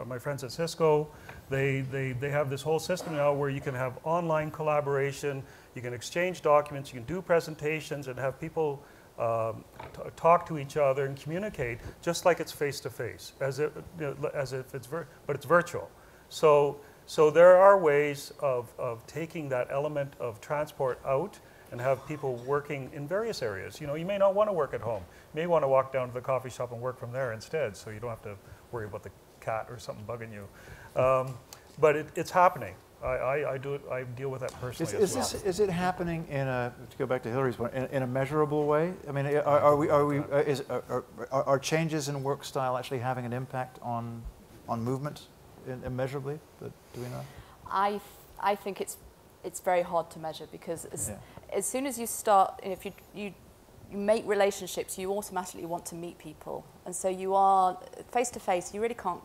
My friends at Cisco, they have this whole system now where you can have online collaboration. You can exchange documents. You can do presentations and have people talk to each other and communicate just like it's face to face, as if but it's virtual. So there are ways of taking that element of transport out and have people working in various areas. You may not want to work at home. You may want to walk down to the coffee shop and work from there instead, so you don't have to worry about the cat or something bugging you. But it's happening. I deal with that personally as well. Is it happening to go back to Hillary's point, in a measurable way? I mean, are changes in work style actually having an impact on movement immeasurably? Do we know? I think it's very hard to measure, because as soon as you start, if you make relationships, you automatically want to meet people, and so you are face to face. You really can't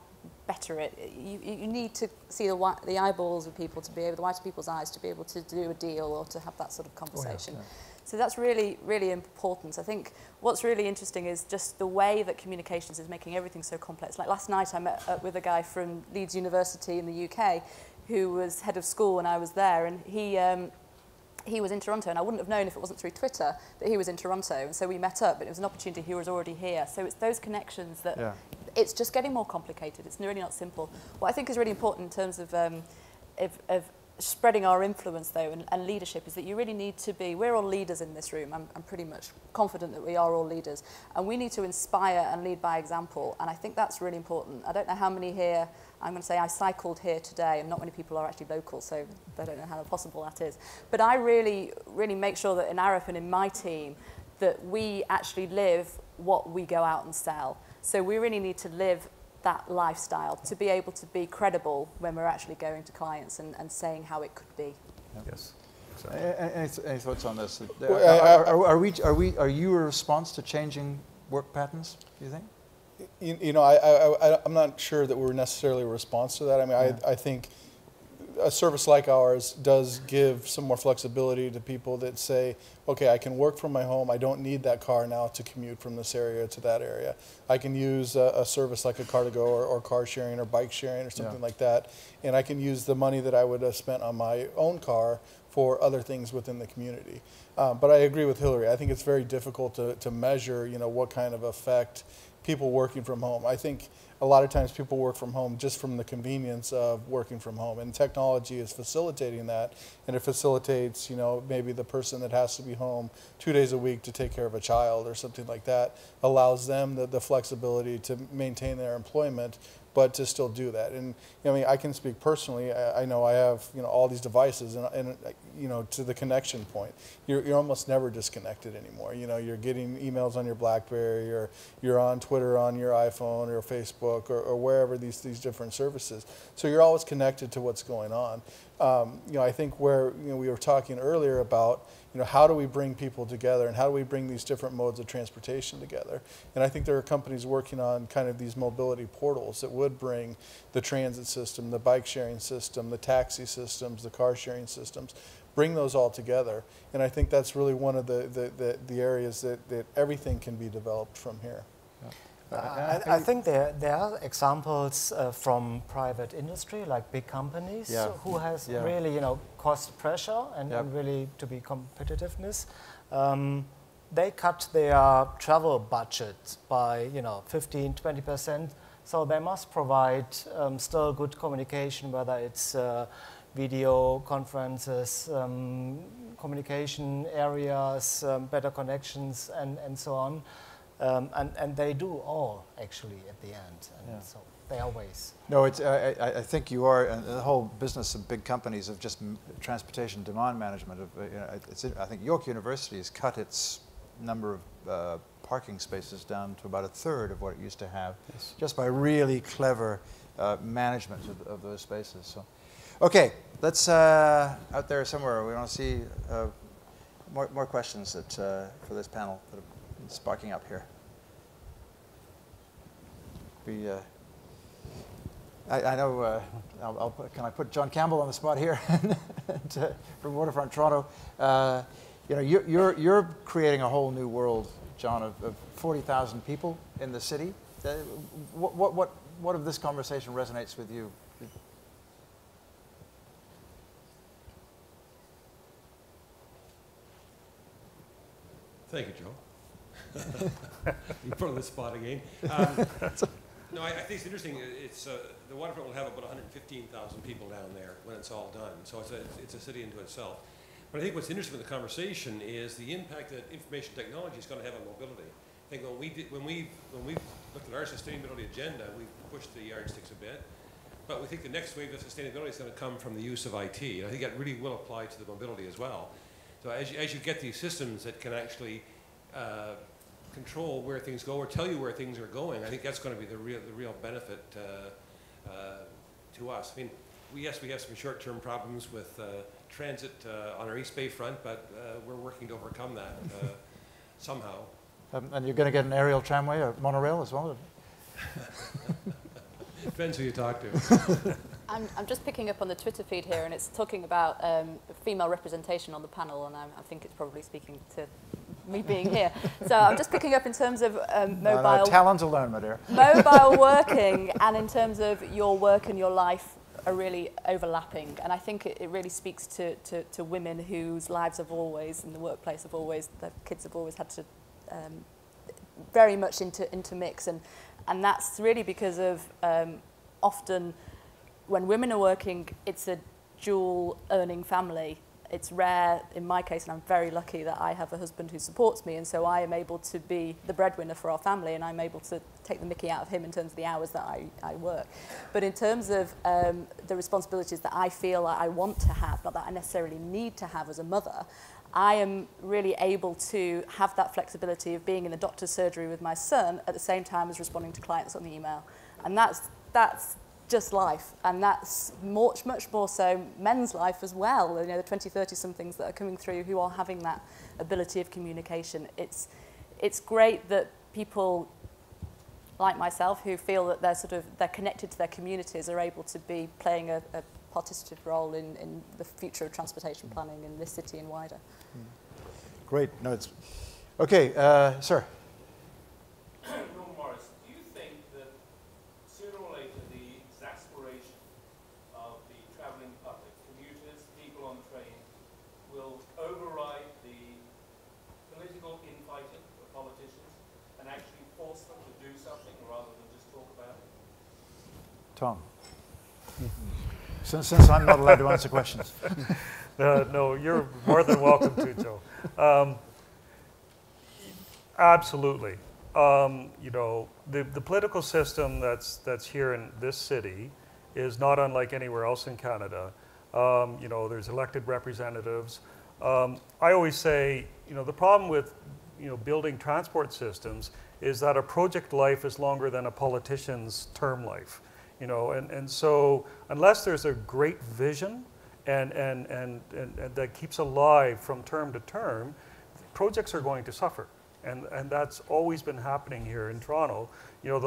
better it. You need to see the eyeballs of people to be able, the white of people's eyes, to be able to do a deal or to have that sort of conversation. So that's really, really important. I think what's really interesting is just the way that communications is making everything so complex. Like last night I met with a guy from Leeds University in the UK who was head of school when I was there, and he was in Toronto, and I wouldn't have known if it wasn't through Twitter that he was in Toronto, and so we met up, but it was an opportunity. He was already here. So it's those connections that it's just getting more complicated. It's really not simple. What I think is really important in terms of spreading our influence, though, and leadership, is that you really need to be, we're all leaders in this room. I'm pretty much confident that we are all leaders, and we need to inspire and lead by example, and I think that's really important. I don't know how many here, I'm going to say I cycled here today, and not many people are actually local, so I don't know how possible that is. But I really, really make sure that in Arup and in my team, that we actually live what we go out and sell. So we really need to live that lifestyle to be able to be credible when we're actually going to clients and saying how it could be. Yes. Any thoughts on this? Are you a response to changing work patterns, do you think? You know, I'm not sure that we're necessarily a response to that. I mean, I think a service like ours does give some more flexibility to people that say, okay, I can work from my home. I don't need that car now to commute from this area to that area. I can use a service like a Car2Go or car sharing or bike sharing or something like that. And I can use the money that I would have spent on my own car for other things within the community. But I agree with Hillary. I think it's very difficult to measure, you know, what kind of effect people working from home. I think a lot of times people work from home just from the convenience of working from home, and technology is facilitating that, and it facilitates, you know, maybe the person that has to be home 2 days a week to take care of a child or something like that, allows them the flexibility to maintain their employment, but to still do that. And I mean, I can speak personally. I know I have, you know, all these devices, and you know, to the connection point, you're almost never disconnected anymore. You know, you're getting emails on your BlackBerry, or you're on Twitter on your iPhone or Facebook or wherever these different services. So you're always connected to what's going on. You know, I think where, you know, we were talking earlier about, you know, how do we bring people together and how do we bring these different modes of transportation together? And I think there are companies working on kind of these mobility portals that would bring the transit system, the bike sharing system, the taxi systems, the car sharing systems, bring those all together. And I think that's really one of the areas that everything can be developed from here. I think there are examples from private industry, like big companies, who has really, you know, cost pressure and really to be competitiveness. They cut their travel budget by, you know, 15–20%. So they must provide still good communication, whether it's video conferences, communication areas, better connections, and so on. And they do all, actually, at the end. And so they are ways. No, it's, I think you are, and the whole business of big companies of just transportation demand management. You know, I think York University has cut its number of parking spaces down to about 1/3 of what it used to have, just by really clever management of those spaces. So, okay, let's, out there somewhere, we want to see more questions that, for this panel that are sparking up here. I know, can I put John Campbell on the spot here from Waterfront Toronto? You know, you're creating a whole new world, John, of 40,000 people in the city. What of this conversation resonates with you? Thank you, Joe. You put on the spot again. No, I think it's interesting. It's the waterfront will have about 115,000 people down there when it's all done. So it's a city into itself. But I think what's interesting with the conversation is the impact that information technology is going to have on mobility. I think when we looked at our sustainability agenda, we pushed the yardsticks a bit. But we think the next wave of sustainability is going to come from the use of IT. And I think that really will apply to the mobility as well. So as you get these systems that can actually control where things go or tell you where things are going, I think that's going to be the real benefit to us. I mean, yes, we have some short-term problems with transit on our East Bay front, but we're working to overcome that somehow. And you're going to get an aerial tramway or monorail as well? Depends who you talk to. I'm just picking up on the Twitter feed here, and it's talking about female representation on the panel, and I think it's probably speaking to me being here. So I'm just picking up in terms of mobile... talent alone, my dear. Mobile working, and in terms of your work and your life are really overlapping. And I think it really speaks to women whose lives have always, in the workplace have always, their kids have always had to very much intermix. And that's really because of often when women are working, it's a dual earning family. It's rare in my case, and I'm very lucky that I have a husband who supports me, and so I am able to be the breadwinner for our family, and I'm able to take the mickey out of him in terms of the hours that I work. But in terms of the responsibilities that I feel like I want to have, not that I necessarily need to have as a mother, I am really able to have that flexibility of being in the doctor's surgery with my son at the same time as responding to clients on the email. And that's just life, and that's much more so men's life as well. You know, the 20-30 somethings that are coming through who are having that ability of communication. It's great that people like myself, who feel that they're connected to their communities, are able to be playing a participative role in the future of transportation planning in this city and wider. Great. No, it's okay, sir. Morris, do you think that sooner or later the exasperation of the travelling public, commuters, people on trains, will override the political infighting of politicians and actually force them to do something rather than just talk about it? Tom. Since I'm not allowed to answer questions. No, you're more than welcome to, Joe. Absolutely. You know, the political system that's here in this city is not unlike anywhere else in Canada. You know, there's elected representatives. I always say, you know, the problem with, you know, building transport systems is that a project life is longer than a politician's term life. You know, and so unless there's a great vision and that keeps alive from term to term, projects are going to suffer. And that's always been happening here in Toronto. You know,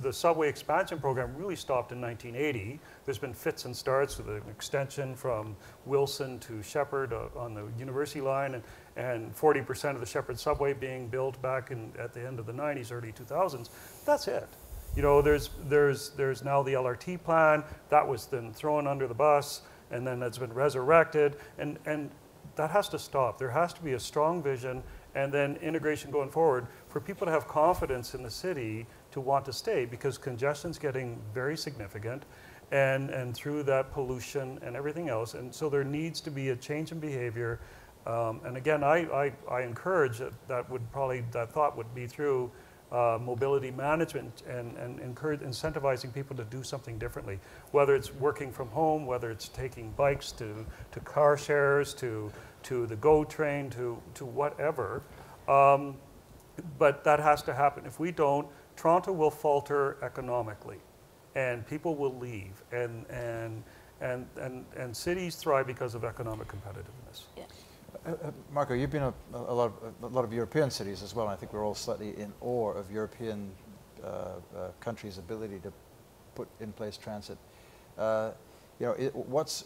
the subway expansion program really stopped in 1980. There's been fits and starts with an extension from Wilson to Shepherd on the University line, and 40% of the Shepherd subway being built back at the end of the 90s, early 2000s. That's it. You know, there's now the LRT plan that was then thrown under the bus, and then it's been resurrected, and that has to stop. There has to be a strong vision, and then integration going forward for people to have confidence in the city to want to stay, because congestion's getting very significant, and through that pollution and everything else, and so there needs to be a change in behavior. And again, I encourage that thought would be through mobility management and incentivizing people to do something differently, whether it's working from home, whether it's taking bikes to car shares, to the GO train, to whatever. But that has to happen. If we don't, Toronto will falter economically, and people will leave, and cities thrive because of economic competitiveness. Yeah. Marko, you've been a lot of European cities as well, and I think we're all slightly in awe of European countries' ability to put in place transit. You know, what's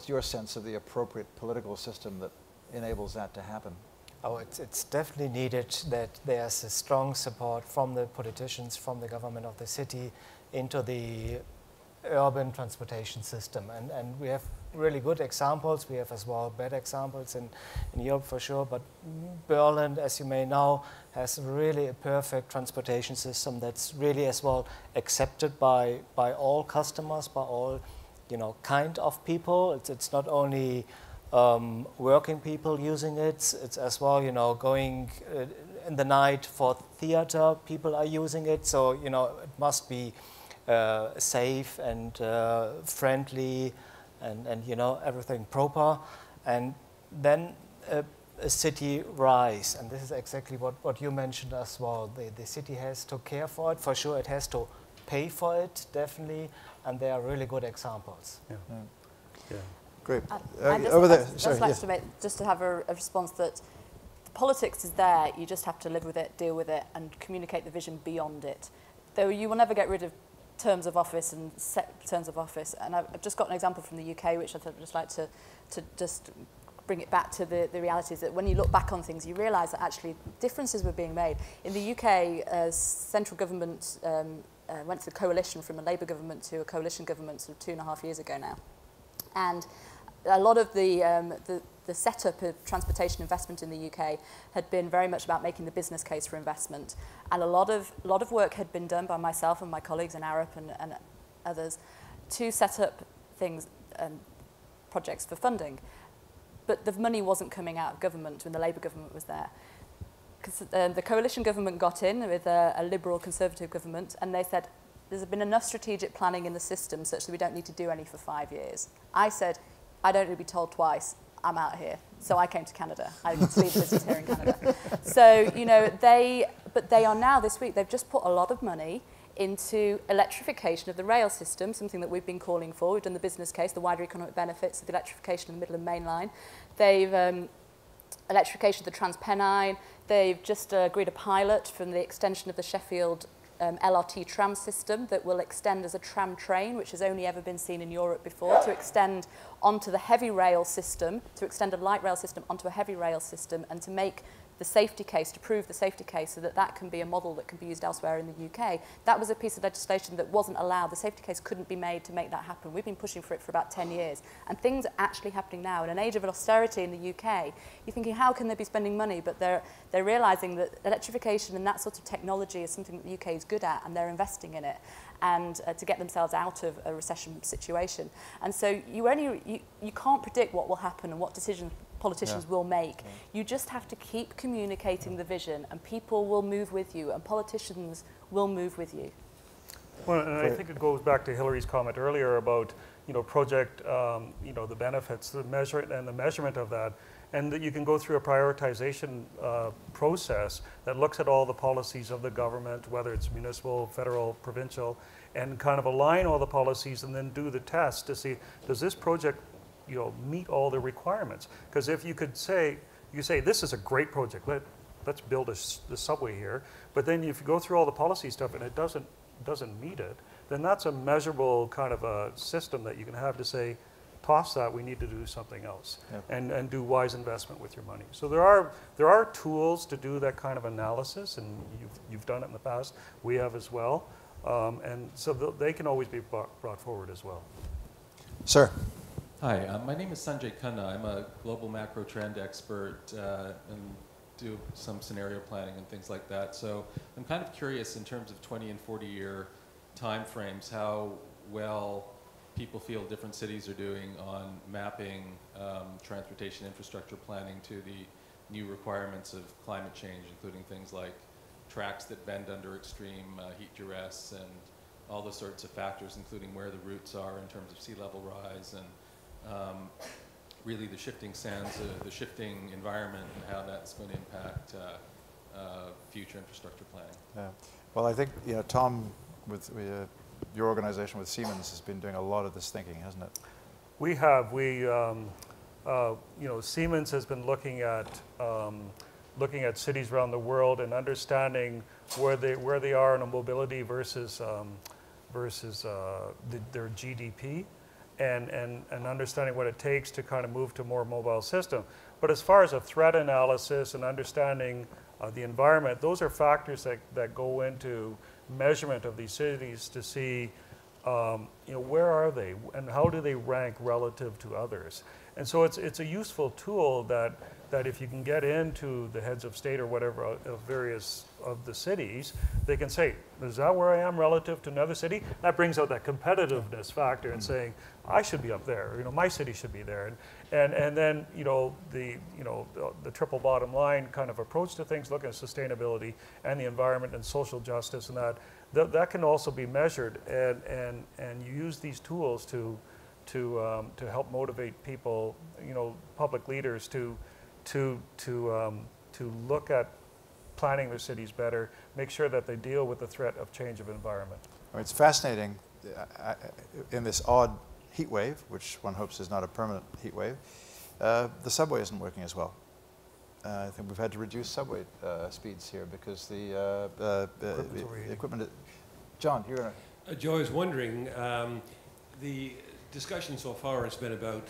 your sense of the appropriate political system that enables that to happen? Oh, it's definitely needed that there's a strong support from the politicians, from the government of the city into the urban transportation system. And we have really good examples. We have as well bad examples in Europe for sure, but Berlin, as you may know, has really a perfect transportation system that's really as well accepted by all customers, by all, you know, kind of people. It's not only working people using it, it's as well, you know, going in the night for theater, people are using it, so, you know, it must be safe and friendly, and you know, everything proper. And then a city rise, and this is exactly what you mentioned as well. The city has to care for it, for sure. It has to pay for it, definitely, and there are really good examples. Yeah. Yeah. Great. Over there. Sorry, yes. Just to have a response that the politics is there. You just have to live with it, deal with it, and communicate the vision beyond it. Though you will never get rid of terms of office and set terms of office. And I've just got an example from the UK, which I'd just like to just bring it back to the realities that when you look back on things, you realise that actually differences were being made. In the UK, central government went to a coalition from a Labour government to a coalition government sort of 2.5 years ago now. And a lot of the setup of transportation investment in the UK had been very much about making the business case for investment. And a lot of work had been done by myself and my colleagues in Arup and others to set up things, projects for funding. But the money wasn't coming out of government when the Labour government was there. Because the coalition government got in with a Liberal Conservative government, and they said, there's been enough strategic planning in the system such that we don't need to do any for 5 years. I said, I don't need to be told twice, I'm out here. So I came to Canada. I could see the business here in Canada. So, you know, but they are now this week, they've just put a lot of money into electrification of the rail system, something that we've been calling for. We've done the business case, the wider economic benefits of the electrification of the Midland Main Line. They've electrification of the Transpennine. They've just agreed a pilot from the extension of the Sheffield LRT tram system that will extend as a tram train, which has only ever been seen in Europe before, to extend onto the heavy rail system, to extend a light rail system onto a heavy rail system, and to make the safety case, to prove the safety case so that that can be a model that can be used elsewhere in the UK. That was a piece of legislation that wasn't allowed. The safety case couldn't be made to make that happen. We've been pushing for it for about 10 years. And things are actually happening now. In an age of austerity in the UK, you're thinking, how can they be spending money? But they're realising that electrification and that sort of technology is something that the UK is good at, and they're investing in it, and to get themselves out of a recession situation. And so you can't predict what will happen and what decisions politicians will make. You just have to keep communicating the vision, and people will move with you, and politicians will move with you. Well, and I think it goes back to Hillary's comment earlier about, project, the benefits, the measurement of that, and that you can go through a prioritization process that looks at all the policies of the government, whether it's municipal, federal, provincial, and kind of align all the policies and then do the test to see, does this project meet all the requirements? Because if you say this is a great project, let's build the subway here, but then if you go through all the policy stuff and it doesn't meet it, then that's a measurable kind of a system that you can have to say, toss that, we need to do something else, and do wise investment with your money. So there are tools to do that kind of analysis, and you've done it in the past, we have as well, and so they can always be brought forward as well. Sir. Hi, my name is Sanjay Khanna. I'm a global macro trend expert and do some scenario planning and things like that. So I'm kind of curious in terms of 20 and 40-year time frames, how well people feel different cities are doing on mapping transportation infrastructure planning to the new requirements of climate change, including things like tracks that bend under extreme heat duress and all the sorts of factors, including where the routes are in terms of sea level rise and really the shifting sands, the shifting environment, and how that's going to impact future infrastructure planning. Yeah. Well, I think Tom, with your organization with Siemens, has been doing a lot of this thinking, hasn't it? We have. Siemens has been looking at cities around the world and understanding where they are in a mobility versus their GDP. And understanding what it takes to kind of move to a more mobile system. But as far as a threat analysis and understanding the environment, those are factors that go into measurement of these cities to see, where are they and how do they rank relative to others. And so it's a useful tool that if you can get into the heads of state or whatever of various of the cities, they can say, is that where I am relative to another city? That brings out that competitiveness factor and saying, I should be up there, my city should be there. And then, the triple bottom line kind of approach to things, looking at sustainability and the environment and social justice, and that can also be measured, and you use these tools to help motivate people, public leaders to look at planning their cities better, make sure that they deal with the threat of change of environment. It's fascinating in this odd heat wave, which one hopes is not a permanent heat wave, the subway isn't working as well. I think we've had to reduce subway speeds here because the equipment. John, you're going to. Joe, I was wondering, the discussion so far has been about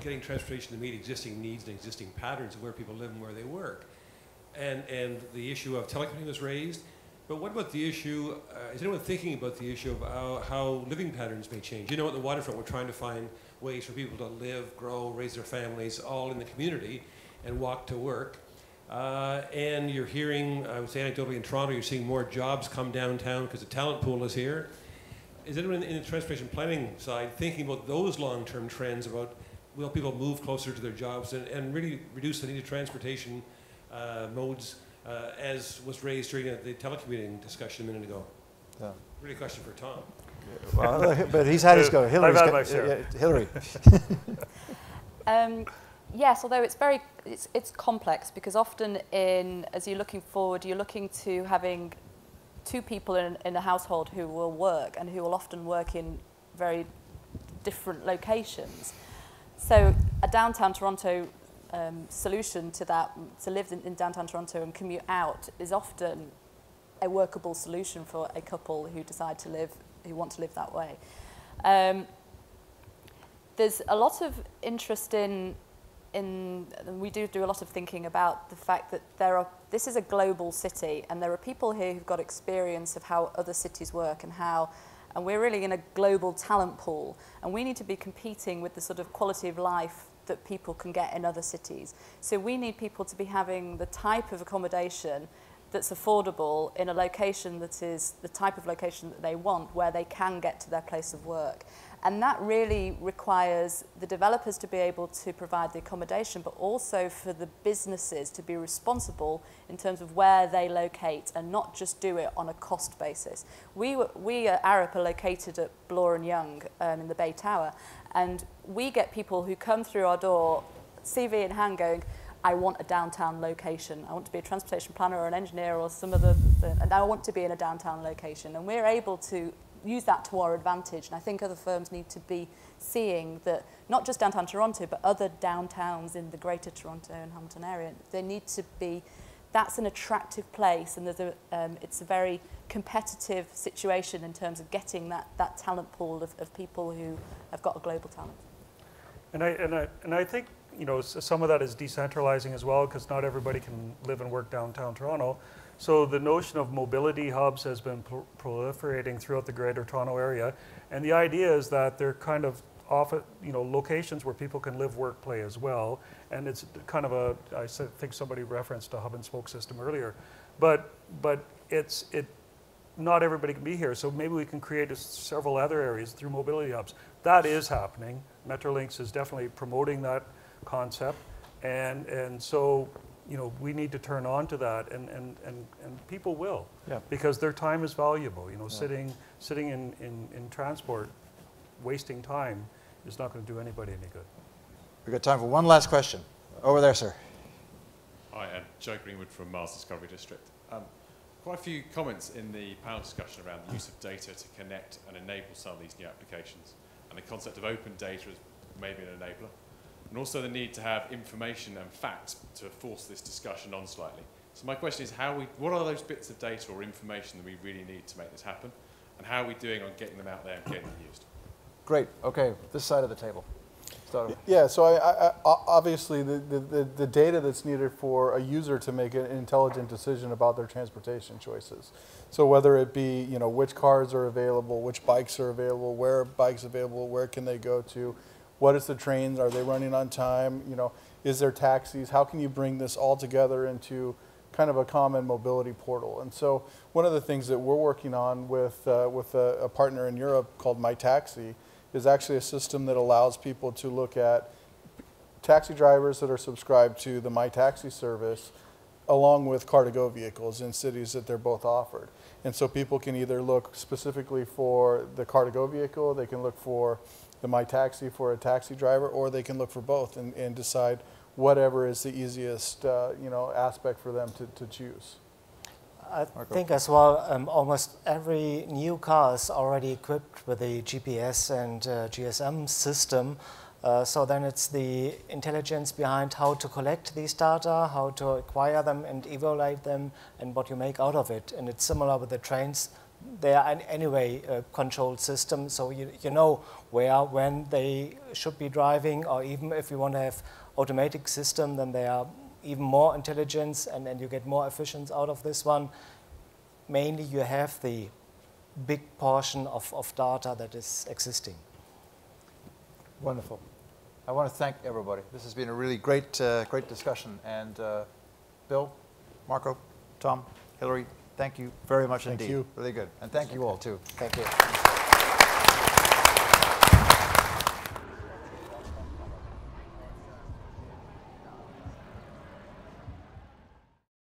getting transportation to meet existing needs and existing patterns of where people live and where they work. And the issue of telecommuting was raised. But what about the issue, is anyone thinking about the issue of how living patterns may change? At the waterfront, we're trying to find ways for people to live, grow, raise their families, all in the community and walk to work. And you're hearing, I would say anecdotally in Toronto, you're seeing more jobs come downtown because the talent pool is here. Is anyone in the transportation planning side thinking about those long-term trends about will people move closer to their jobs and really reduce the need of transportation modes as was raised during the telecommuting discussion a minute ago? Yeah. Really a question for Tom. Well, but he's had his go. Hillary. Yes, although it's complex because often as you're looking forward, you're looking to having two people in a household who will work and who will often work in very different locations. So a downtown Toronto solution to that, to live in downtown Toronto and commute out, is often a workable solution for a couple who decide to live, who want to live that way. There's a lot of interest in we do a lot of thinking about the fact that this is a global city, and there are people here who've got experience of how other cities work and we're really in a global talent pool, and we need to be competing with the sort of quality of life that people can get in other cities. So we need people to be having the type of accommodation that's affordable in a location that is the type of location that they want, where they can get to their place of work. And that really requires the developers to be able to provide the accommodation, but also for the businesses to be responsible in terms of where they locate and not just do it on a cost basis. We at Arup are located at Bloor and Young in the Bay Tower, and we get people who come through our door, CV in hand, going, I want a downtown location. I want to be a transportation planner or an engineer or some other, and I want to be in a downtown location. And we're able to use that to our advantage. And I think other firms need to be seeing that not just downtown Toronto, but other downtowns in the greater Toronto and Hamilton area, they need to be, that's an attractive place, and there's it's a very competitive situation in terms of getting that talent pool of people who have got a global talent. And I think, you know, some of that is decentralizing as well, because not everybody can live and work downtown Toronto. So the notion of mobility hubs has been proliferating throughout the greater Toronto area. And the idea is that they're kind of often, you know, locations where people can live, work, play as well. And it's kind of I think somebody referenced a hub and spoke system earlier. But not everybody can be here. So maybe we can create several other areas through mobility hubs. That is happening. Metrolinx is definitely promoting that concept. And so, you know, we need to turn on to that, and people will, because their time is valuable. You know, sitting in transport, wasting time is not going to do anybody any good. We've got time for one last question. Over there, sir. Hi, I'm Joe Greenwood from Mars Discovery District. Quite a few comments in the panel discussion around the use of data to connect and enable some of these new applications, and the concept of open data is maybe an enabler. And also the need to have information and facts to force this discussion on slightly. So my question is, what are those bits of data or information that we really need to make this happen? And how are we doing on getting them out there and getting them used? Great. Okay, this side of the table. Yeah, so I obviously the data that's needed for a user to make an intelligent decision about their transportation choices. So whether it be, you know, which cars are available, which bikes are available, where are bikes available, where can they go to, what is the trains, are they running on time, you know, is there taxis, how can you bring this all together into kind of a common mobility portal? And so one of the things that we're working on with a partner in Europe called MyTaxi is actually a system that allows people to look at taxi drivers that are subscribed to the MyTaxi service along with car-to-go vehicles in cities that they're both offered. And so people can either look specifically for the car-to-go vehicle, they can look for the MyTaxi for a taxi driver, or they can look for both and decide whatever is the easiest you know, aspect for them to choose. I think as well, almost every new car is already equipped with a GPS and GSM system. So then it's the intelligence behind how to collect these data, how to acquire them and evaluate them, and what you make out of it. And it's similar with the trains. They are anyway a controlled system, so you know where, when they should be driving, or even if you want to have automatic system, then they are even more intelligence, and then you get more efficiency out of this one. Mainly you have the big portion of data that is existing. Wonderful. I want to thank everybody. This has been a really great discussion. And Bill, Marko, Tom, Hillary, thank you very much indeed. Thank you. Really good. And thank you all too. Thank you.